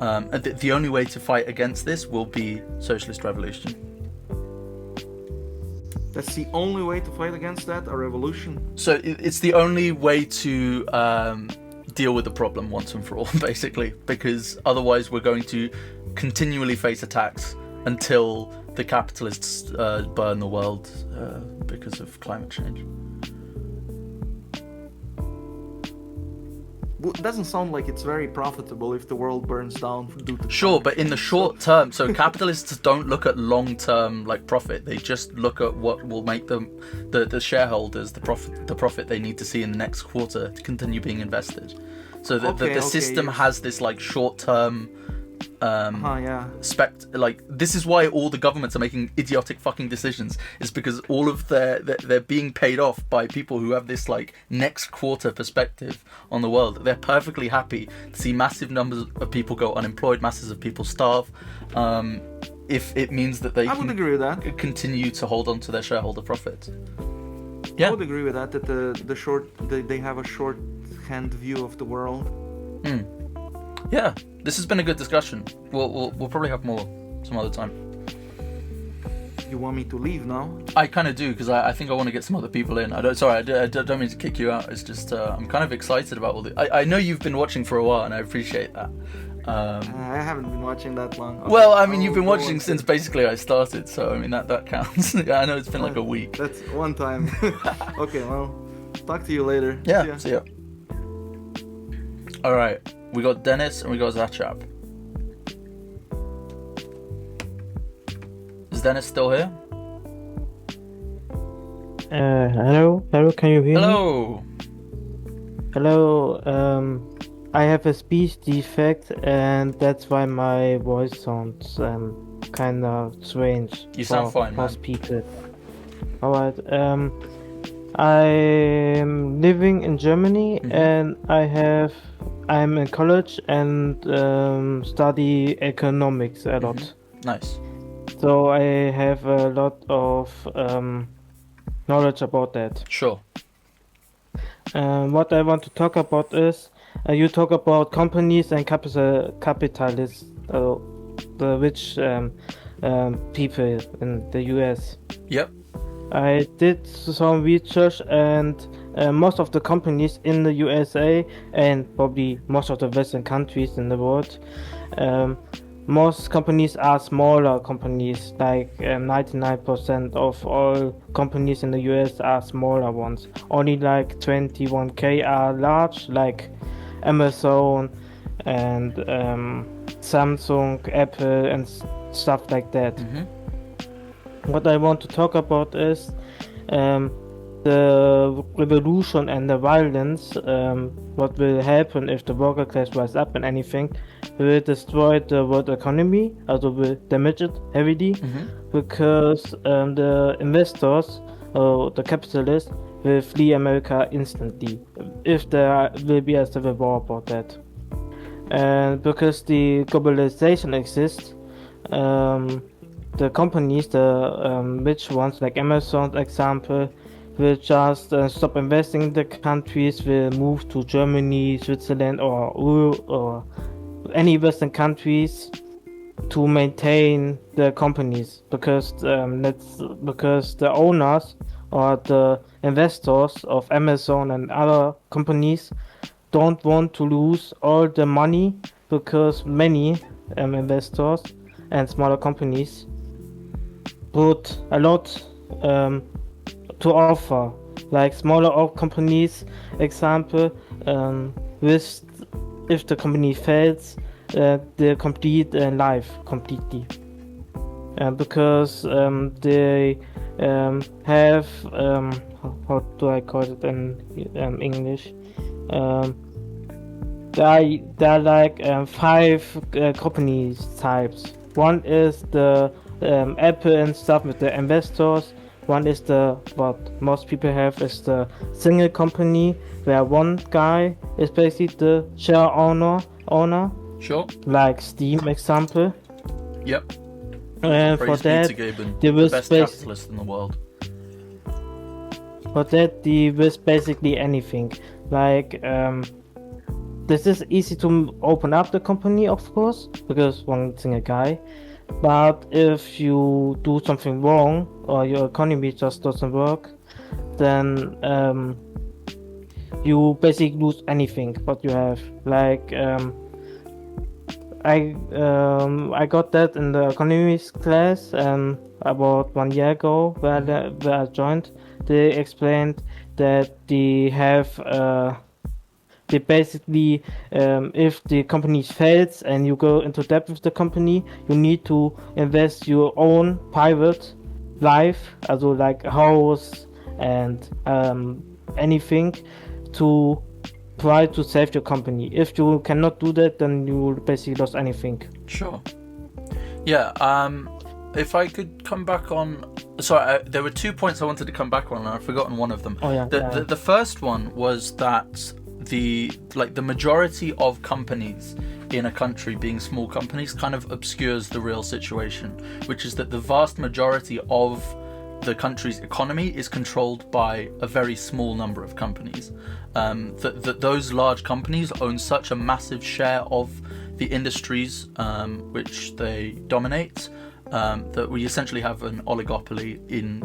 The only way to fight against this will be socialist revolution. That's the only way to fight against that, a revolution. So it's the only way to deal with the problem once and for all, basically, because otherwise we're going to continually face attacks until the capitalists burn the world because of climate change. Well, it doesn't sound like it's very profitable if the world burns down due to Sure, but in the short term, so capitalists don't look at long-term like profit. They just look at what will make them, the shareholders, the profit they need to see in the next quarter to continue being invested. So the system has this like short-term like this is why all the governments are making idiotic fucking decisions. Is because all of they're being paid off by people who have this like next quarter perspective on the world. They're perfectly happy to see massive numbers of people go unemployed, masses of people starve, if it means that they would agree with that. Continue to hold on to their shareholder profit. Yeah, I would agree with that. That they have a short-hand view of the world. Yeah, this has been a good discussion. We'll probably have more some other time. You want me to leave now? I kind of do, because I think I want to get some other people in. I don't mean to kick you out. It's just I'm kind of excited about all the. I know you've been watching for a while, and I appreciate that. I haven't been watching that long. Well, I mean, you've been watching since basically I started, so I mean that counts. I know it's been like a week. That's one time. Okay, well, talk to you later. Yeah, see ya. All right. We got Dennis and we got Zachap. Is Dennis still here? Hello, can you hear me? Hello. Hello, I have a speech defect and that's why my voice sounds kind of strange. You sound fine, man. Most people. Alright, I'm living in Germany and I'm in college and study economics a lot. Nice. So I have a lot of knowledge about that. Sure. What I want to talk about is you talk about companies and capitalists, the rich people in the US. Yep. I did some research and most of the companies in the USA and probably most of the Western countries in the world, most companies are smaller companies, like 99% of all companies in the US are smaller ones. Only like 21k are large, like Amazon and Samsung, Apple and stuff like that. What I want to talk about is the revolution and the violence, what will happen if the worker class rise up and anything, will destroy the world economy, also will damage it heavily, because the investors, the capitalists, will flee America instantly, if there will be a civil war about that. And because the globalization exists, the companies, the rich ones like Amazon, example, will just stop investing in the countries, will move to Germany, Switzerland, or any Western countries to maintain the companies, because the owners or the investors of Amazon and other companies don't want to lose all the money, because many investors and smaller companies put a lot to offer, like smaller companies, example, with if the company fails, the complete life completely, because they have how do I call it in English? There are like 5 company types. One is the Apple and stuff with the investors. One is what most people have is the single company, where one guy is basically the share owner. Sure. Like Steam example. Yep. And Praise for that, the best capitalist in the world. For that, they risk basically anything. Like this is easy to open up the company, of course, because one single guy. But if you do something wrong or your economy just doesn't work, then you basically lose anything what you have. Like I got that in the economics class about 1 year ago where I joined. They explained that they basically if the company fails and you go into debt with the company, you need to invest your own private life, also like a house and anything, to try to save your company. If you cannot do that, then you will basically lose anything. Sure. Yeah. If I could come back on, sorry, there were 2 points I wanted to come back on, and I've forgotten one of them. Oh yeah. The first one was that the majority of companies in a country being small companies kind of obscures the real situation, which is that the vast majority of the country's economy is controlled by a very small number of companies. That those large companies own such a massive share of the industries which they dominate, that we essentially have an oligopoly in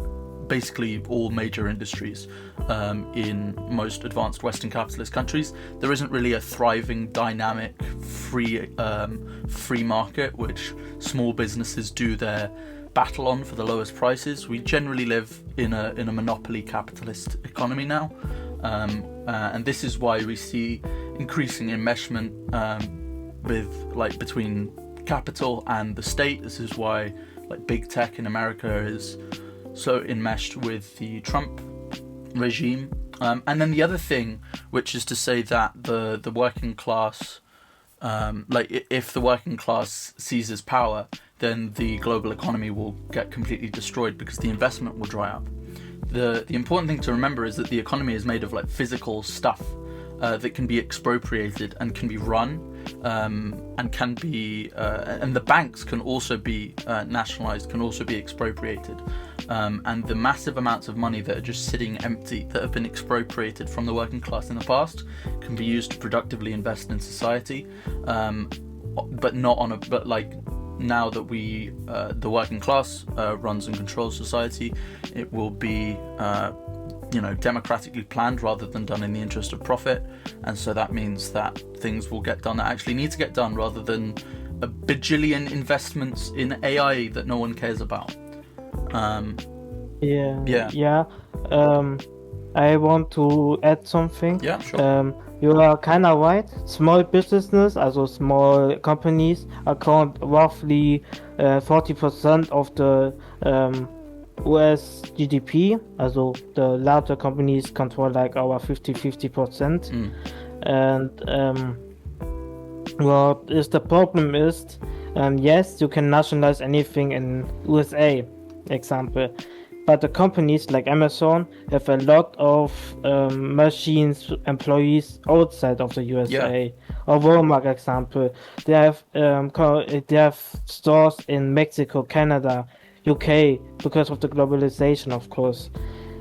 basically all major industries in most advanced Western capitalist countries. There isn't really a thriving, dynamic, free market which small businesses do their battle on for the lowest prices. We generally live in a monopoly capitalist economy now, and this is why we see increasing enmeshment between capital and the state. This is why big tech in America is so enmeshed with the Trump regime. And then the other thing, which is to say that the working class, if the working class seizes power, then the global economy will get completely destroyed because the investment will dry up. The important thing to remember is that the economy is made of physical stuff that can be expropriated and can be run, and can be and the banks can also be nationalized, can also be expropriated, and the massive amounts of money that are just sitting empty, that have been expropriated from the working class in the past, can be used to productively invest in society, but now that the working class runs and controls society, it will be democratically planned rather than done in the interest of profit. And so that means that things will get done that actually need to get done, rather than a bajillion investments in AI that no one cares about. I want to add something. Yeah, sure. You are kind of right. Small businesses, also small companies, account roughly 40% of the US GDP. Also the larger companies control our 50%. And what is the problem is, yes, you can nationalize anything in USA, example. But the companies like Amazon have a lot of machines, employees outside of the USA. Or Walmart, example, they have stores in Mexico, Canada, UK, because of the globalization, of course.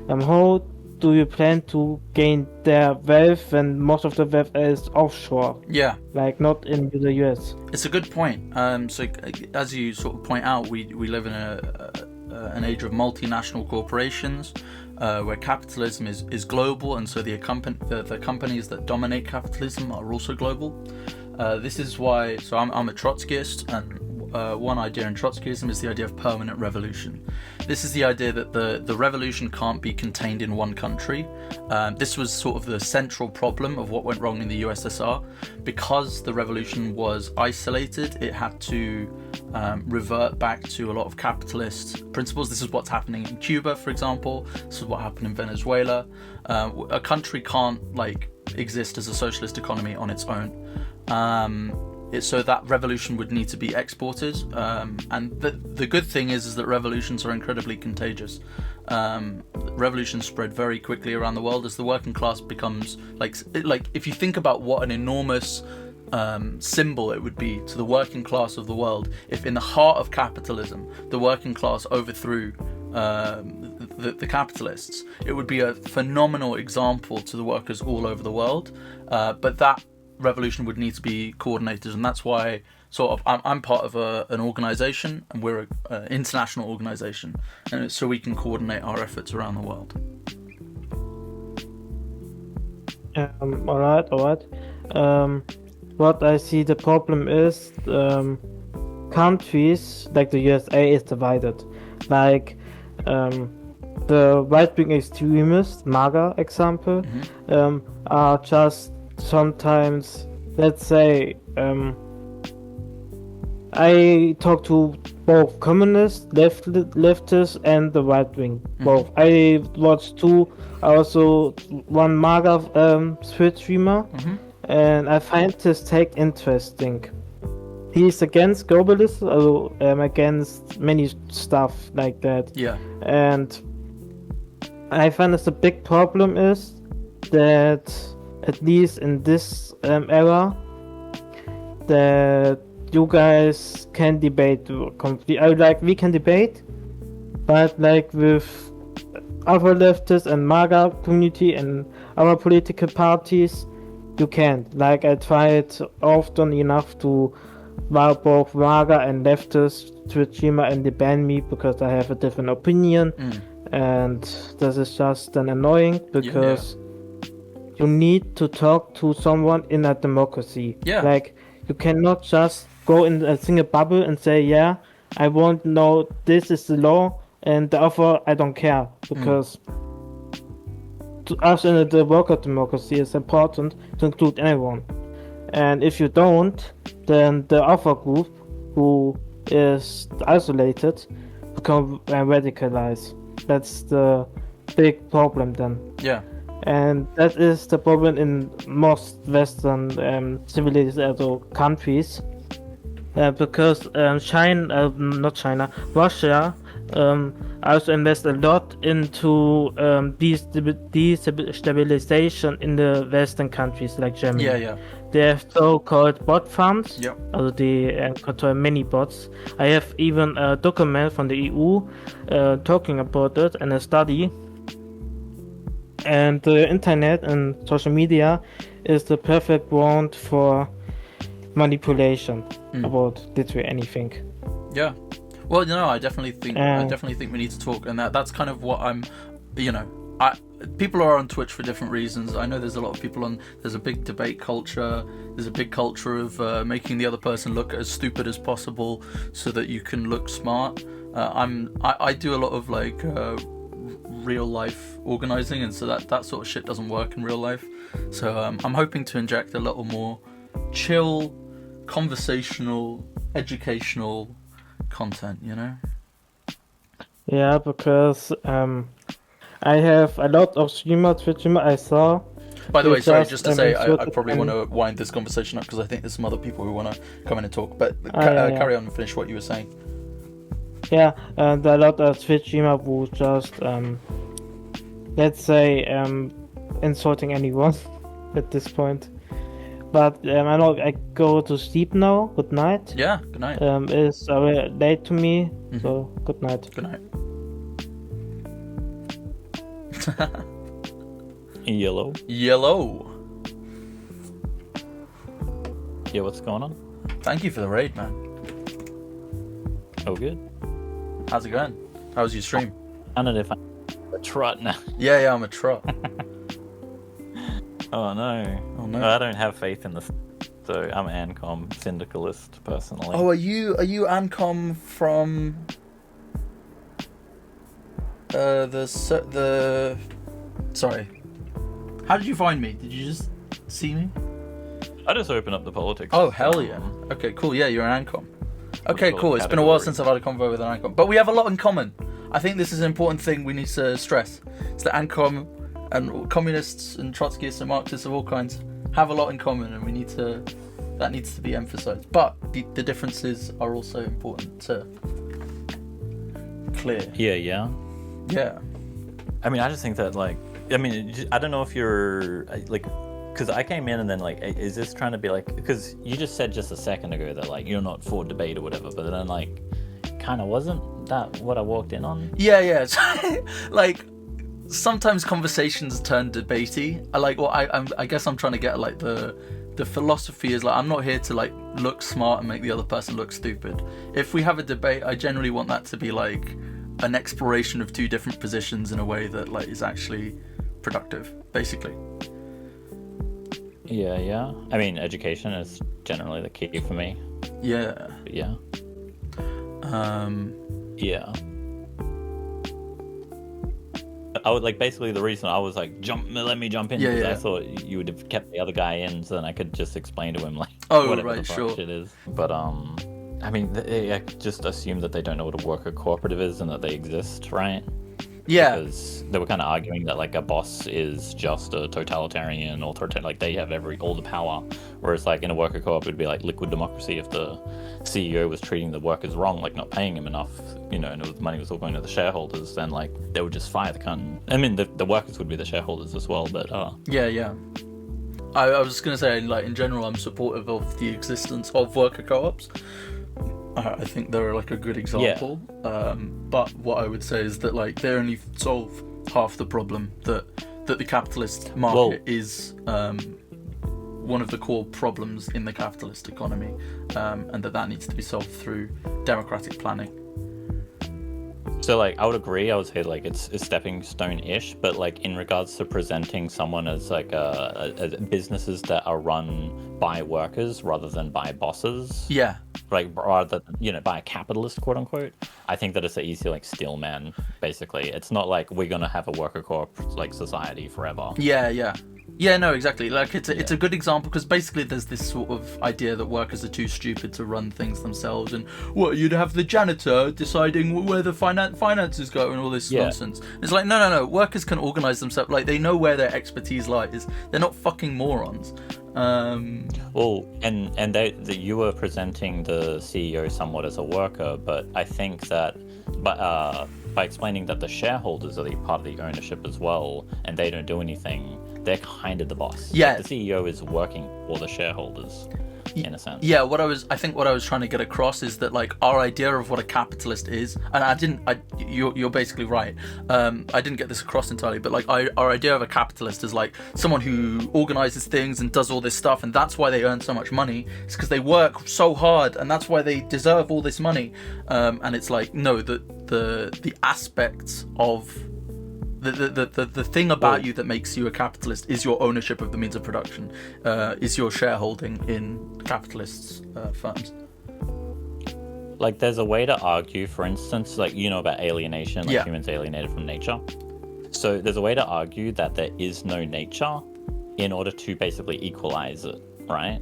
How do you plan to gain their wealth when most of the wealth is offshore? Yeah, not in the US. It's a good point. So as you sort of point out, we live in an age of multinational corporations, where capitalism is global, and so the companies that dominate capitalism are also global. This is why. So I'm a Trotskyist, and one idea in Trotskyism is the idea of permanent revolution. This is the idea that the revolution can't be contained in one country. This was sort of the central problem of what went wrong in the USSR. Because the revolution was isolated, it had to revert back to a lot of capitalist principles. This is what's happening in Cuba, for example. This is what happened in Venezuela. A country can't exist as a socialist economy on its own. So that revolution would need to be exported, and the good thing is that revolutions are incredibly contagious. Revolutions spread very quickly around the world as the working class becomes if you think about what an enormous symbol it would be to the working class of the world if in the heart of capitalism the working class overthrew the capitalists. It would be a phenomenal example to the workers all over the world, but that revolution would need to be coordinated, and that's why sort of I'm part of an organisation, and we're an international organisation, and it's so we can coordinate our efforts around the world. All right. What I see the problem is, countries like the USA is divided. Like, the right-wing extremists, MAGA example, are just sometimes, let's say, I talk to both communists, leftists, and the right-wing, both. I watched also one MAGA Twitch streamer, and I find his take interesting. He's against globalism, against many stuff like that. Yeah. And I find that the big problem is that, at least in this era, that you guys can debate completely. Like, we can debate, but like with other leftists and MAGA community and other political parties, you can't. Like, I tried often enough to both MAGA and leftist Twitch streamer, and they ban me because I have a different opinion, and this is just then annoying because you need to talk to someone in a democracy. Yeah. Like, you cannot just go in a single bubble and say, yeah, I won't know this is the law, and the other I don't care, because to us in a democracy it's important to include anyone. And if you don't, then the other group who is isolated become radicalized. That's the big problem then. Yeah. And that is the problem in most Western civilized countries, because Russia also invest a lot into destabilization in the Western countries like Germany. Yeah. They have so-called bot farms. Yep. Also they control many bots. I have even a document from the EU talking about it and a study. And the internet and social media is the perfect ground for manipulation about literally anything. Yeah. Well, I definitely think we need to talk, and that's kind of what I'm. People are on Twitch for different reasons. I know there's a lot of people on. There's a big debate culture. There's a big culture of making the other person look as stupid as possible so that you can look smart. I do a lot of like real life organizing, and so that sort of shit doesn't work in real life. So I'm hoping to inject a little more chill, conversational, educational content. Yeah, because I have a lot of Twitch streamer I saw. By the way, sorry, just to say, I probably want to wind this conversation up because I think there's some other people who want to come in and talk. But carry on and finish what you were saying. Yeah, and a lot of Twitch streamer who just, let's say, insulting anyone at this point. But I know I go to sleep now. Good night. Yeah, good night. It's late to me, so good night. Good night. Yellow. Yeah, what's going on? Thank you for the raid, man. Oh, good. How's it going? How was your stream? I don't know if I'm a trot now. Yeah, I'm a trot. Oh no. I don't have faith in this. So I'm Ancom syndicalist personally. Oh, are you Ancom from the sorry. How did you find me? Did you just see me? I just open up the politics. Oh, hell yeah. Okay, cool. Yeah, you're an Ancom. Okay, cool. It's been a while since I've had a convo with an Ancom. But we have a lot in common. I think this is an important thing we need to stress. It's that Ancom and communists and Trotskyists and Marxists of all kinds have a lot in common, and that needs to be emphasized. But the differences are also important to clear. Yeah. I mean, I just think that, like, I don't know if you're, like, because I came in and then, like, is this trying to be, like, because you just said just a second ago that, like, you're not for debate or whatever, but then, like, kind of wasn't that what I walked in on? Yeah. Like, sometimes conversations turn debatey. I guess I'm trying to get, like, the the philosophy is like, I'm not here to like look smart and make the other person look stupid. If we have a debate, I generally want that to be like an exploration of two different positions in a way that like is actually productive, basically. Yeah. I mean, education is generally the key for me. Yeah. But yeah. Yeah. I would like basically the reason I was like let me jump in because I thought you would have kept the other guy in, so then I could just explain to him like whatever the fuck shit is. But I mean, I just assume that they don't know what a worker cooperative is and that they exist, right? Yeah. Because they were kind of arguing that like a boss is just a totalitarian like they have all the power, whereas like in a worker co-op it'd be like liquid democracy if the CEO was treating the workers wrong, like not paying him enough, and the money was all going to the shareholders, then like they would just fire the cunt. I mean, the workers would be the shareholders as well, but yeah. I was gonna say, like, in general, I'm supportive of the existence of worker co-ops. I think they're like a good example. Yeah. But what I would say is that like they only solve half the problem that the capitalist market is one of the core problems in the capitalist economy, and that needs to be solved through democratic planning. So like I would agree. I would say like it's a stepping stone-ish, but like in regards to presenting someone as like as businesses that are run by workers rather than by bosses. Yeah. Like rather by a capitalist, quote unquote. I think that it's an easy like steel man. Basically, it's not like we're gonna have a worker co-op like society forever. Yeah, no, exactly. Like it's a good example because basically there's this sort of idea that workers are too stupid to run things themselves, and you'd have the janitor deciding where the finances go and all this nonsense. It's like no. Workers can organize themselves. Like they know where their expertise lies. They're not fucking morons. Well, and you were presenting the CEO somewhat as a worker, but I think that, by explaining that the shareholders are part of the ownership as well, and they don't do anything, they're kind of the boss. Yeah, like the CEO is working for the shareholders. In a sense. Yeah, what I was trying to get across is that like our idea of what a capitalist is, and you're basically right. I didn't get this across entirely, but like our idea of a capitalist is like someone who organizes things and does all this stuff, and that's why they earn so much money. It's because they work so hard, and that's why they deserve all this money. And it's like no, the aspects of the thing about you that makes you a capitalist is your ownership of the means of production, is your shareholding in capitalists' firms. Like there's a way to argue, for instance, like about alienation, like humans alienated from nature. So there's a way to argue that there is no nature in order to basically equalize it, right?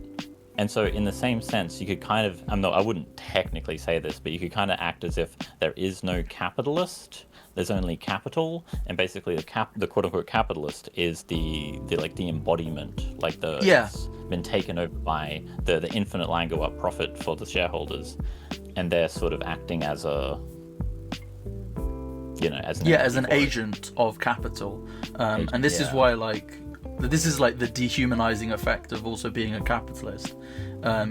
And so in the same sense, you could kind of, I wouldn't technically say this, but you could kind of act as if there is no capitalist, there's only capital, and basically the quote-unquote capitalist is the embodiment, like it's been taken over by the infinite line go up profit for the shareholders, and they're sort of acting as as an agent of capital, and this is why this is like the dehumanizing effect of also being a capitalist,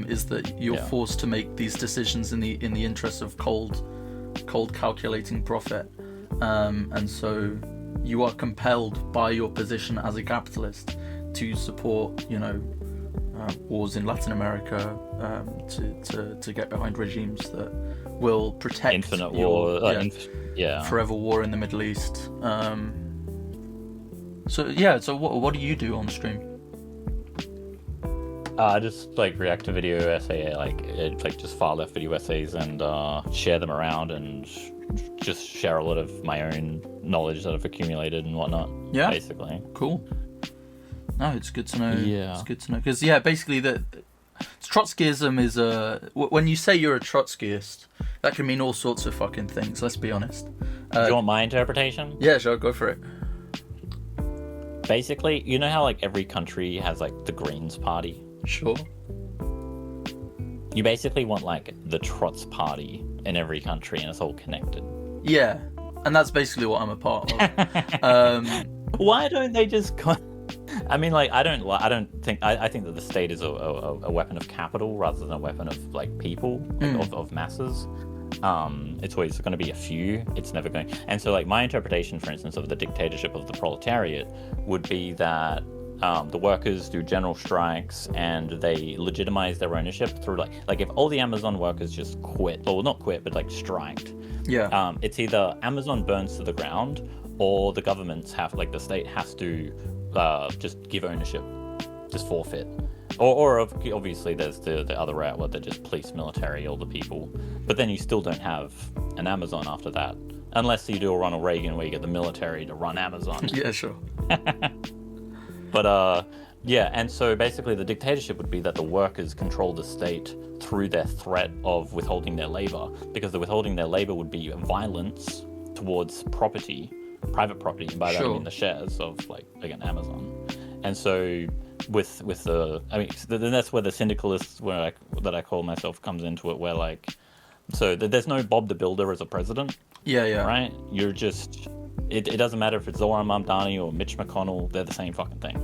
is that you're forced to make these decisions in the interests of cold calculating profit. And so you are compelled by your position as a capitalist to support, wars in Latin America, to get behind regimes that will protect infinite war, forever war in the Middle East. So what do you do on stream? I just like react to video essay, like just far left video essays and share them around and just share a lot of my own knowledge that I've accumulated and whatnot. Yeah, basically. Cool. No, it's good to know. Yeah, it's good to know because basically Trotskyism is when you say you're a Trotskyist, that can mean all sorts of fucking things. Let's be honest. Do you want my interpretation? Yeah, sure, go for it. Basically, you know how like every country has like the Greens Party? Sure. You basically want like the Trots Party in every country, and it's all connected. Yeah, and that's basically what I'm a part of. Why don't they just? I mean, like, I think that the state is a weapon of capital rather than a weapon of like people, of masses. It's always going to be a few. It's never going. And so, like, my interpretation, for instance, of the dictatorship of the proletariat would be that the workers do general strikes and they legitimize their ownership through like if all the Amazon workers just quit, or not quit, but like striked. Yeah. It's either Amazon burns to the ground or the governments have, like the state has to just give ownership, just forfeit. Or obviously there's the other route where they just police military all the people, but then you still don't have an Amazon after that, unless you do a Ronald Reagan where you get the military to run Amazon. Yeah, sure. But yeah, and so basically the dictatorship would be that the workers control the state through their threat of withholding their labor, because the withholding their labor would be violence towards property, private property, and by that I Sure. mean the shares of, like, again, Amazon. And so with the, I mean, then that's where the syndicalists, that I call myself, comes into it, where like, so there's no Bob the Builder as a president, Yeah. right? You're just, it doesn't matter if it's Zoran Mamdani or Mitch McConnell, they're the same fucking thing.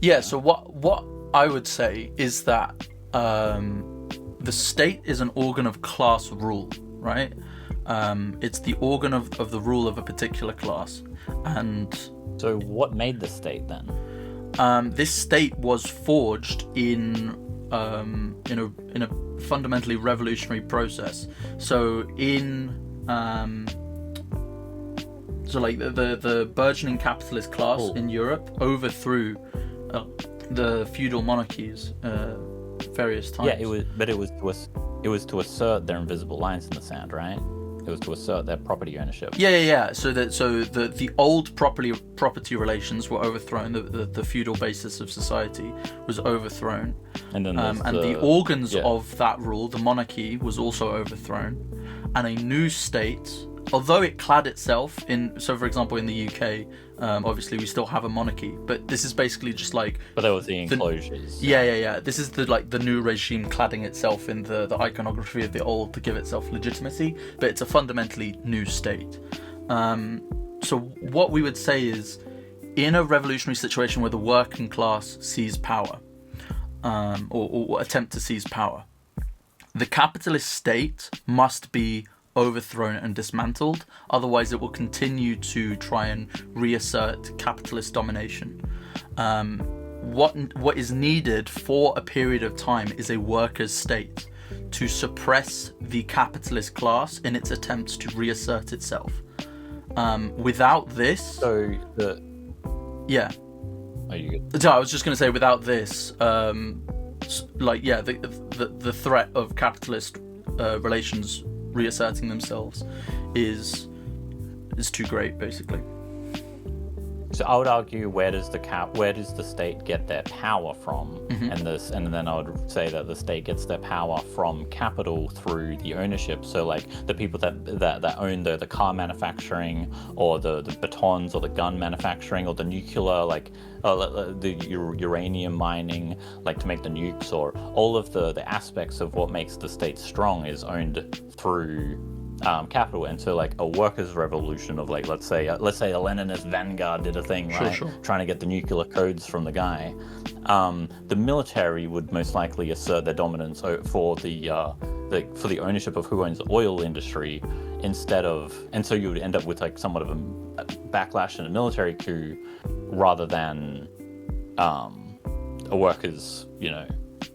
Yeah, so what I would say is that the state is an organ of class rule, right? It's the organ of the rule of a particular class. And So what made the state then? this state was forged in a fundamentally revolutionary process. So like the burgeoning capitalist class in Europe overthrew the feudal monarchies various times. Yeah, it was to assert their invisible lines in the sand, right? It was to assert their property ownership. Yeah. So the old property relations were overthrown. The feudal basis of society was overthrown, And then the organs of that rule, the monarchy, was also overthrown, and a new state, although it clad itself in. So, for example, in the UK, obviously we still have a monarchy, but this is basically just like. But there was the enclosures. Yeah. This is the new regime cladding itself in the iconography of the old to give itself legitimacy, but it's a fundamentally new state. So what we would say is, in a revolutionary situation where the working class seize power, or attempt to seize power, the capitalist state must be overthrown and dismantled, otherwise it will continue to try and reassert capitalist domination. What is needed for a period of time is a workers' state to suppress the capitalist class in its attempts to reassert itself. Without this, So the. yeah. Are you good? So I was just going to say, without the threat of capitalist relations reasserting themselves is too great, basically. So I would argue, where does the state get their power from? Mm-hmm. And then I would say that the state gets their power from capital through the ownership. So like the people that own the car manufacturing, or the batons, or the gun manufacturing, or the nuclear, like the uranium mining, like to make the nukes, or all of the aspects of what makes the state strong is owned through capital. And so like a workers' revolution of, like, let's say a Leninist vanguard did a thing, right? Sure. Trying to get the nuclear codes from the guy. The military would most likely assert their dominance for the ownership of who owns the oil industry, and so you would end up with like somewhat of a backlash and a military coup, rather than a workers'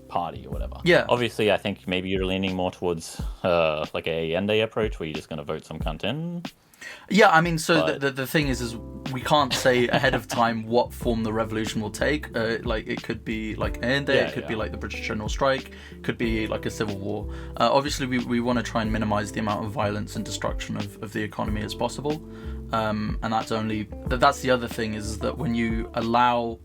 party or whatever. Yeah. Obviously, I think maybe you're leaning more towards like a Allende approach, where you're just going to vote some cunt in. Yeah, I mean, so the thing is we can't say ahead of time what form the revolution will take. Like, it could be like Allende, it could be like the British General Strike, it could be like a civil war. Obviously, we want to try and minimize the amount of violence and destruction of the economy as possible. And that's the other thing, is that when you allow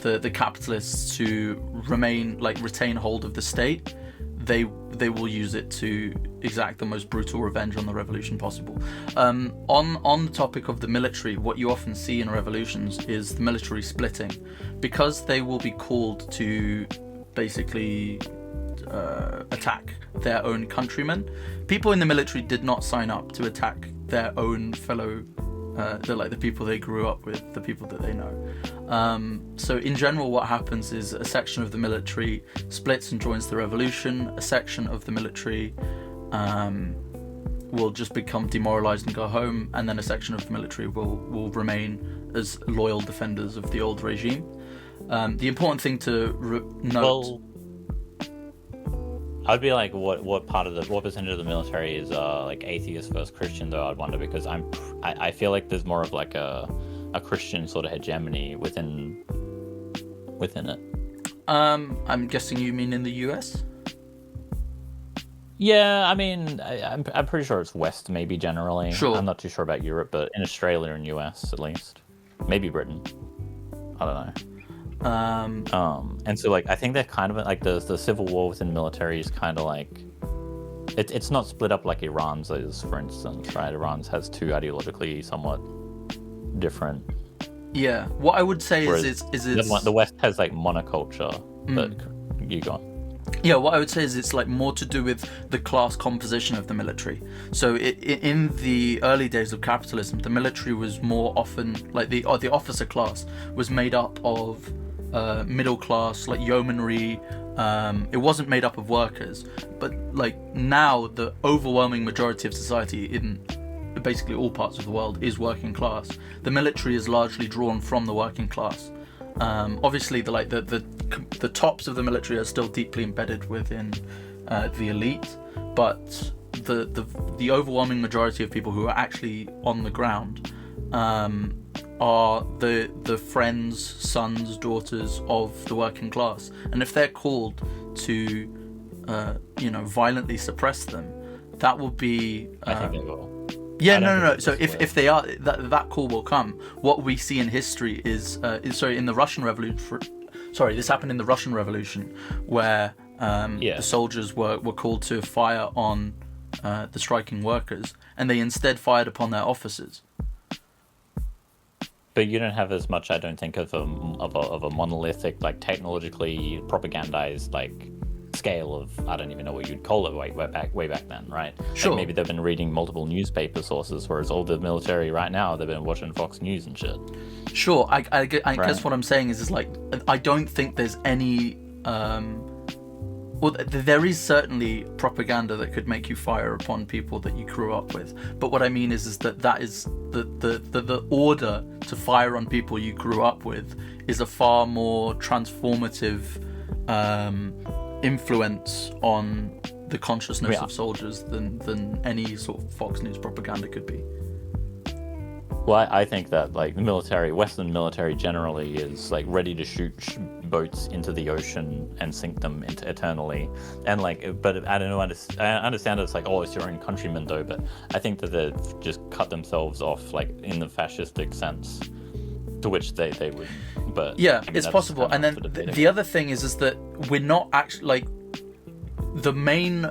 the capitalists to retain hold of the state, they will use it to exact the most brutal revenge on the revolution possible. On the topic of the military, what you often see in revolutions is the military splitting, because they will be called to basically attack their own countrymen. People in the military did not sign up to attack their own fellow, the people they grew up with, the people that they know. So in general, what happens is a section of the military splits and joins the revolution. A section of the military will just become demoralized and go home, and then a section of the military will remain as loyal defenders of the old regime. The important thing to note. Well, I'd be like, what percentage of the military is like atheist versus Christian though? I'd wonder, because I feel like there's more of like a Christian sort of hegemony within it. I'm guessing you mean in the US? Yeah, I mean, I'm pretty sure it's West, maybe generally. Sure. I'm not too sure about Europe, but in Australia and US at least, maybe Britain. I don't know. And so like I think they're kind of like the civil war within the military is kind of like it's not split up like Iran's is, for instance, right? Iran's has two ideologically somewhat different. Yeah. What I would say Whereas is it's the West has like monoculture, but you go on. Yeah, what I would say is it's like more to do with the class composition of the military. So in the early days of capitalism, the military was more often like the officer class was made up of middle class, like yeomanry. It wasn't made up of workers, but like now the overwhelming majority of society in basically all parts of the world is working class. The military is largely drawn from the working class. Obviously, the tops of the military are still deeply embedded within the elite, but the overwhelming majority of people who are actually on the ground are the friends, sons, daughters of the working class, and if they're called to, violently suppress them, that will be. I think they will. Yeah, no. So if they are, that call will come. What we see in history is in the Russian Revolution. Sorry, this happened in the Russian Revolution, where the soldiers were called to fire on the striking workers, and they instead fired upon their officers. But you don't have as much, I don't think, of a monolithic, like technologically propagandized, like scale of, I don't even know what you'd call it way back then, right? Sure. Like maybe they've been reading multiple newspaper sources, whereas all the military right now, they've been watching Fox News and shit. Sure, I guess what I'm saying is like, I don't think there's any well, there is certainly propaganda that could make you fire upon people that you grew up with, but what I mean is that is the order to fire on people you grew up with is a far more transformative influence on the consciousness of soldiers than any sort of Fox News propaganda could be. Well, I think that like the military, Western military generally is like ready to shoot boats into the ocean and sink them into eternally, and like, but I don't know. I understand it's like, oh, it's your own countrymen though, but I think that they've just cut themselves off, like in the fascistic sense, to which they would. But yeah, I mean, it's possible. And then the other thing is that we're not actually like the main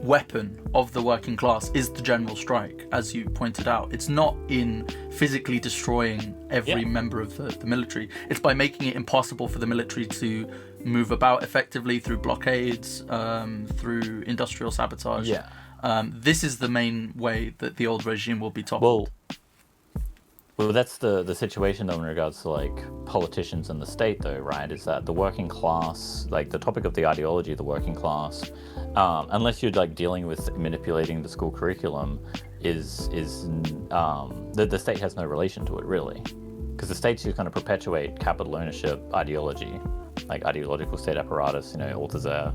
weapon of the working class is the general strike, as you pointed out. It's not in physically destroying every member of the military. It's by making it impossible for the military to move about effectively through blockades, through industrial sabotage. This is the main way that the old regime will be toppled. Well, that's the situation though in regards to like politicians in the state though, right? Is that the working class, like the topic of the ideology of the working class, unless you're like dealing with manipulating the school curriculum, is the state has no relation to it really, because the state's just going to perpetuate capital ownership ideology, like ideological state apparatus, Althusser.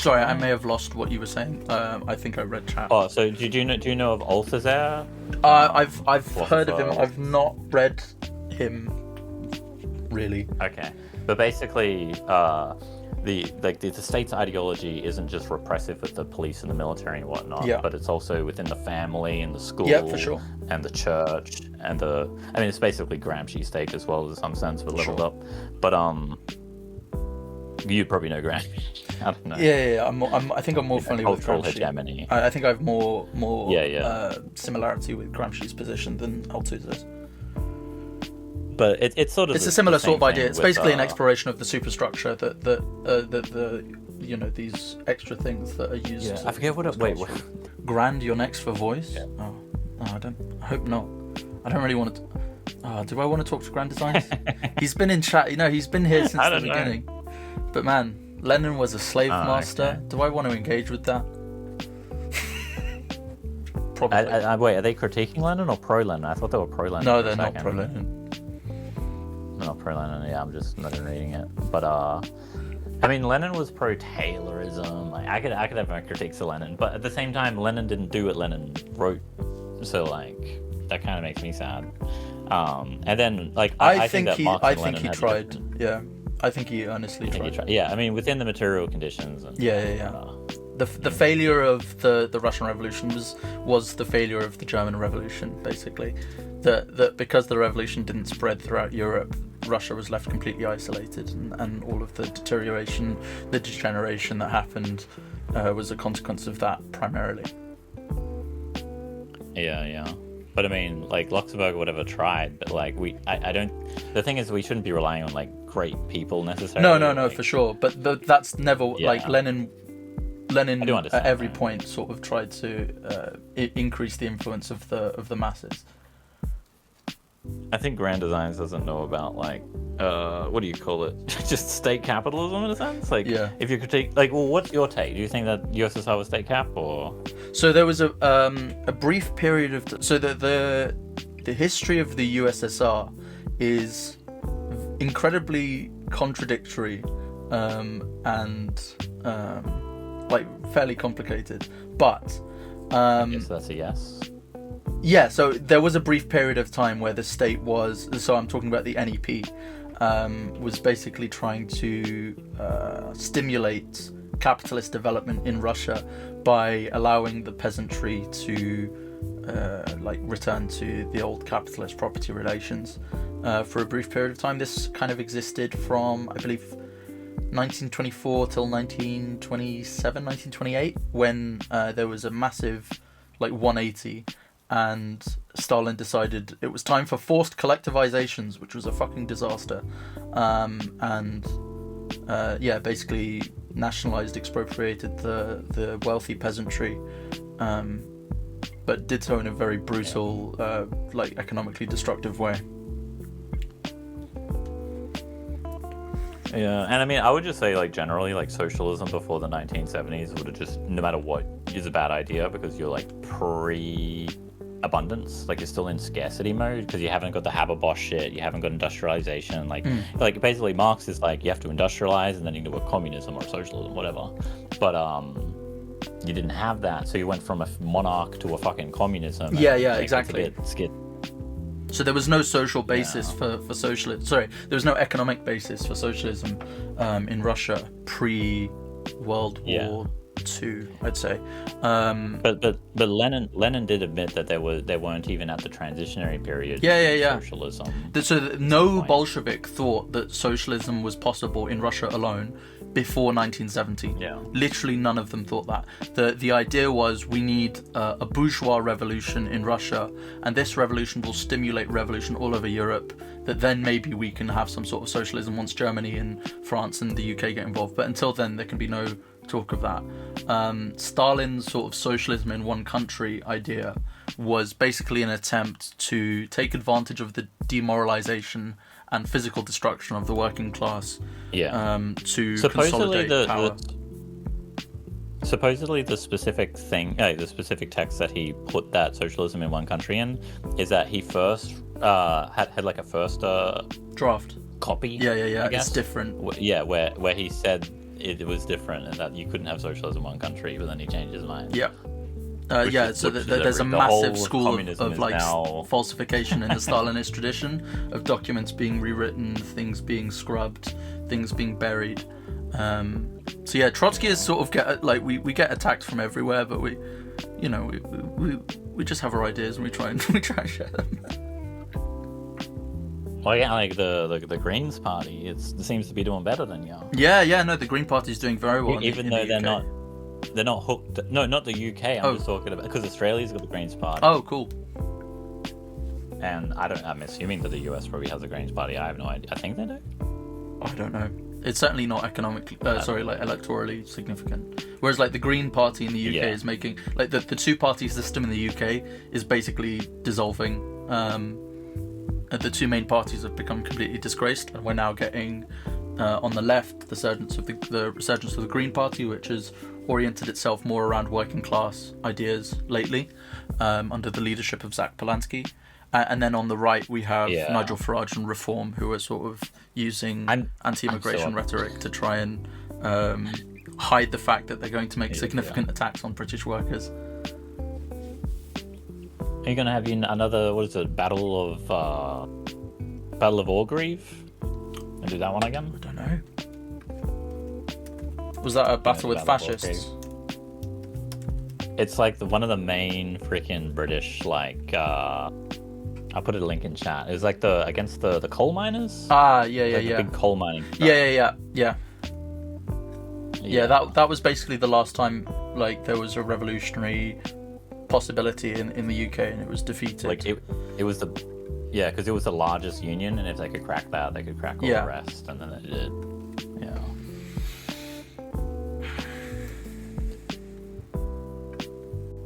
Sorry, I may have lost what you were saying. I think I read chat. Oh, so do you know of Althusser? I've heard of him. I've not read him really. Okay, but basically, the state's ideology isn't just repressive with the police and the military and whatnot, but it's also within the family and the school, for sure, and the church and it's basically Gramsci's take as well, in some sense, but leveled up. But you probably know Gramsci. I don't know. Yeah. I think I'm more familiar with cultural Gramsci. hegemony. I think I have more similarity with Gramsci's position than Althusser's. But it's sort of a similar sort of idea. It's basically an exploration of the superstructure that these extra things that are used. Yeah, I forget what. Wait. Grand, you're next for voice. Yeah. Oh, I don't. I hope not. I don't really want to. Do I want to talk to Grand Designs? He's been in chat. He's been here since the beginning. But man, Lenin was a slave master. okay. Do I want to engage with that? Probably. Wait, are they critiquing Lenin or pro-Lenin? I thought they were pro-Lenin. No, for a they're not second. pro-Lenin. They're not pro-Lenin. Yeah, I'm just not reading it. But I mean, Lenin was pro-Taylorism. Like, I could have my critiques of Lenin, but at the same time, Lenin didn't do what Lenin wrote. So like, that kind of makes me sad. And then like, I think that Marx and Lenin he had tried. different- Yeah, I think he earnestly I think he tried. tried. Yeah, I mean, within the material conditions. And, Yeah. The failure of the Russian Revolution was the failure of the German Revolution, basically. That because the revolution didn't spread throughout Europe, Russia was left completely isolated, and all of the deterioration, the degeneration that happened was a consequence of that primarily. Yeah. But I mean, like Luxembourg would have tried, but like I don't. The thing is, we shouldn't be relying on like great people necessarily. No, like, for sure. But that's never like Yeah. Lenin I do understand at every that. point sort of tried to increase the influence of the masses. I think Grand Designs doesn't know about like what do you call it? Just state capitalism in a sense. Like, Yeah. if you critique, like, well, what's your take? Do you think that USSR was state cap or? So there was a brief period of so the history of the USSR is incredibly contradictory and like fairly complicated, but Yes, that's a yes. yeah, so there was a brief period of time where the state was, so I'm talking about the NEP, was basically trying to stimulate capitalist development in Russia by allowing the peasantry to like return to the old capitalist property relations for a brief period of time. This kind of existed from, I believe, 1924 till 1927, 1928, when there was a massive like 180, and Stalin decided it was time for forced collectivizations, which was a fucking disaster, and basically nationalized, expropriated the wealthy peasantry, but did so in a very brutal, like economically destructive way. Yeah, and I mean, I would just say, like, generally, like, socialism before the 1970s would have just, no matter what, is a bad idea because you're, like, pre-abundance. Like, you're still in scarcity mode because you haven't got the Haber-Bosch shit, you haven't got industrialization. Like, basically, Marx is like, you have to industrialize and then you do a communism or socialism, whatever. But, you didn't have that, so you went from a monarch to a fucking communism. Yeah, and, like, exactly. It's a bit skid. So there was no social basis for socialism. Sorry, there was no economic basis for socialism in Russia pre-World War II, I'd say. But Lenin did admit that they weren't even at the transitionary period. Yeah. Socialism. So no Bolshevik thought that socialism was possible in Russia alone before 1970. Yeah. Literally none of them thought that. The idea was we need a bourgeois revolution in Russia, and this revolution will stimulate revolution all over Europe, that then maybe we can have some sort of socialism once Germany and France and the UK get involved. But until then, there can be no talk of that. Stalin's sort of socialism in one country idea was basically an attempt to take advantage of the demoralization and physical destruction of the working class to consolidate power. Supposedly the specific thing, the specific text that he put that socialism in one country in is that he first had like a first draft copy. Yeah. I guess. It's different. Where he said it was different and that you couldn't have socialism in one country, but then he changed his mind. Yeah. So there's a the massive whole school communism of is like now- falsification in the Stalinist tradition of documents being rewritten, things being scrubbed, things being buried. So yeah, Trotsky is sort of we get attacked from everywhere, but we just have our ideas and we try and share them. Well, yeah, like the Greens Party, it seems to be doing better than you. Yeah. No, the Green Party is doing very well. Even though they're not hooked. No, not the UK. I'm just talking about because Australia's got the Greens Party. Oh, cool. And I'm assuming that the US probably has a Greens Party. I have no idea. I think they do. I don't know. It's certainly not economically, electorally significant. Whereas, like, the Green Party in the UK is making, like, the two-party system in the UK is basically dissolving. The two main parties have become completely disgraced, and we're now getting on the left, the resurgence of the Green Party, which has oriented itself more around working class ideas lately, under the leadership of Zach Polanski. And then on the right, we have Nigel Farage and Reform, who are sort of using anti-immigration rhetoric to try and hide the fact that they're going to make significant attacks on British workers. Are you going to have another, what is it, Battle of Orgreave? And do that one again? I don't know. Was that a battle with fascists? It's like one of the main freaking British, like, I'll put a link in chat. It was like against the coal miners? Yeah. The big coal mining stuff. Yeah, that was basically the last time, like, there was a revolutionary possibility in the UK, and it was defeated. Like, it was because it was the largest union, and if they could crack that, they could crack all the rest, and then they did. Yeah.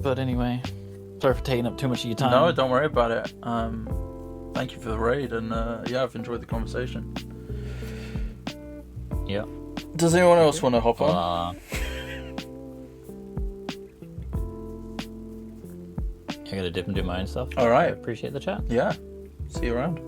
But anyway, sorry for taking up too much of your time. No, don't worry about it. Thank you for the raid, and I've enjoyed the conversation. Yeah. Does anyone else want to hop on? I gotta dip and do my own stuff. All right. I appreciate the chat. Yeah. See you around.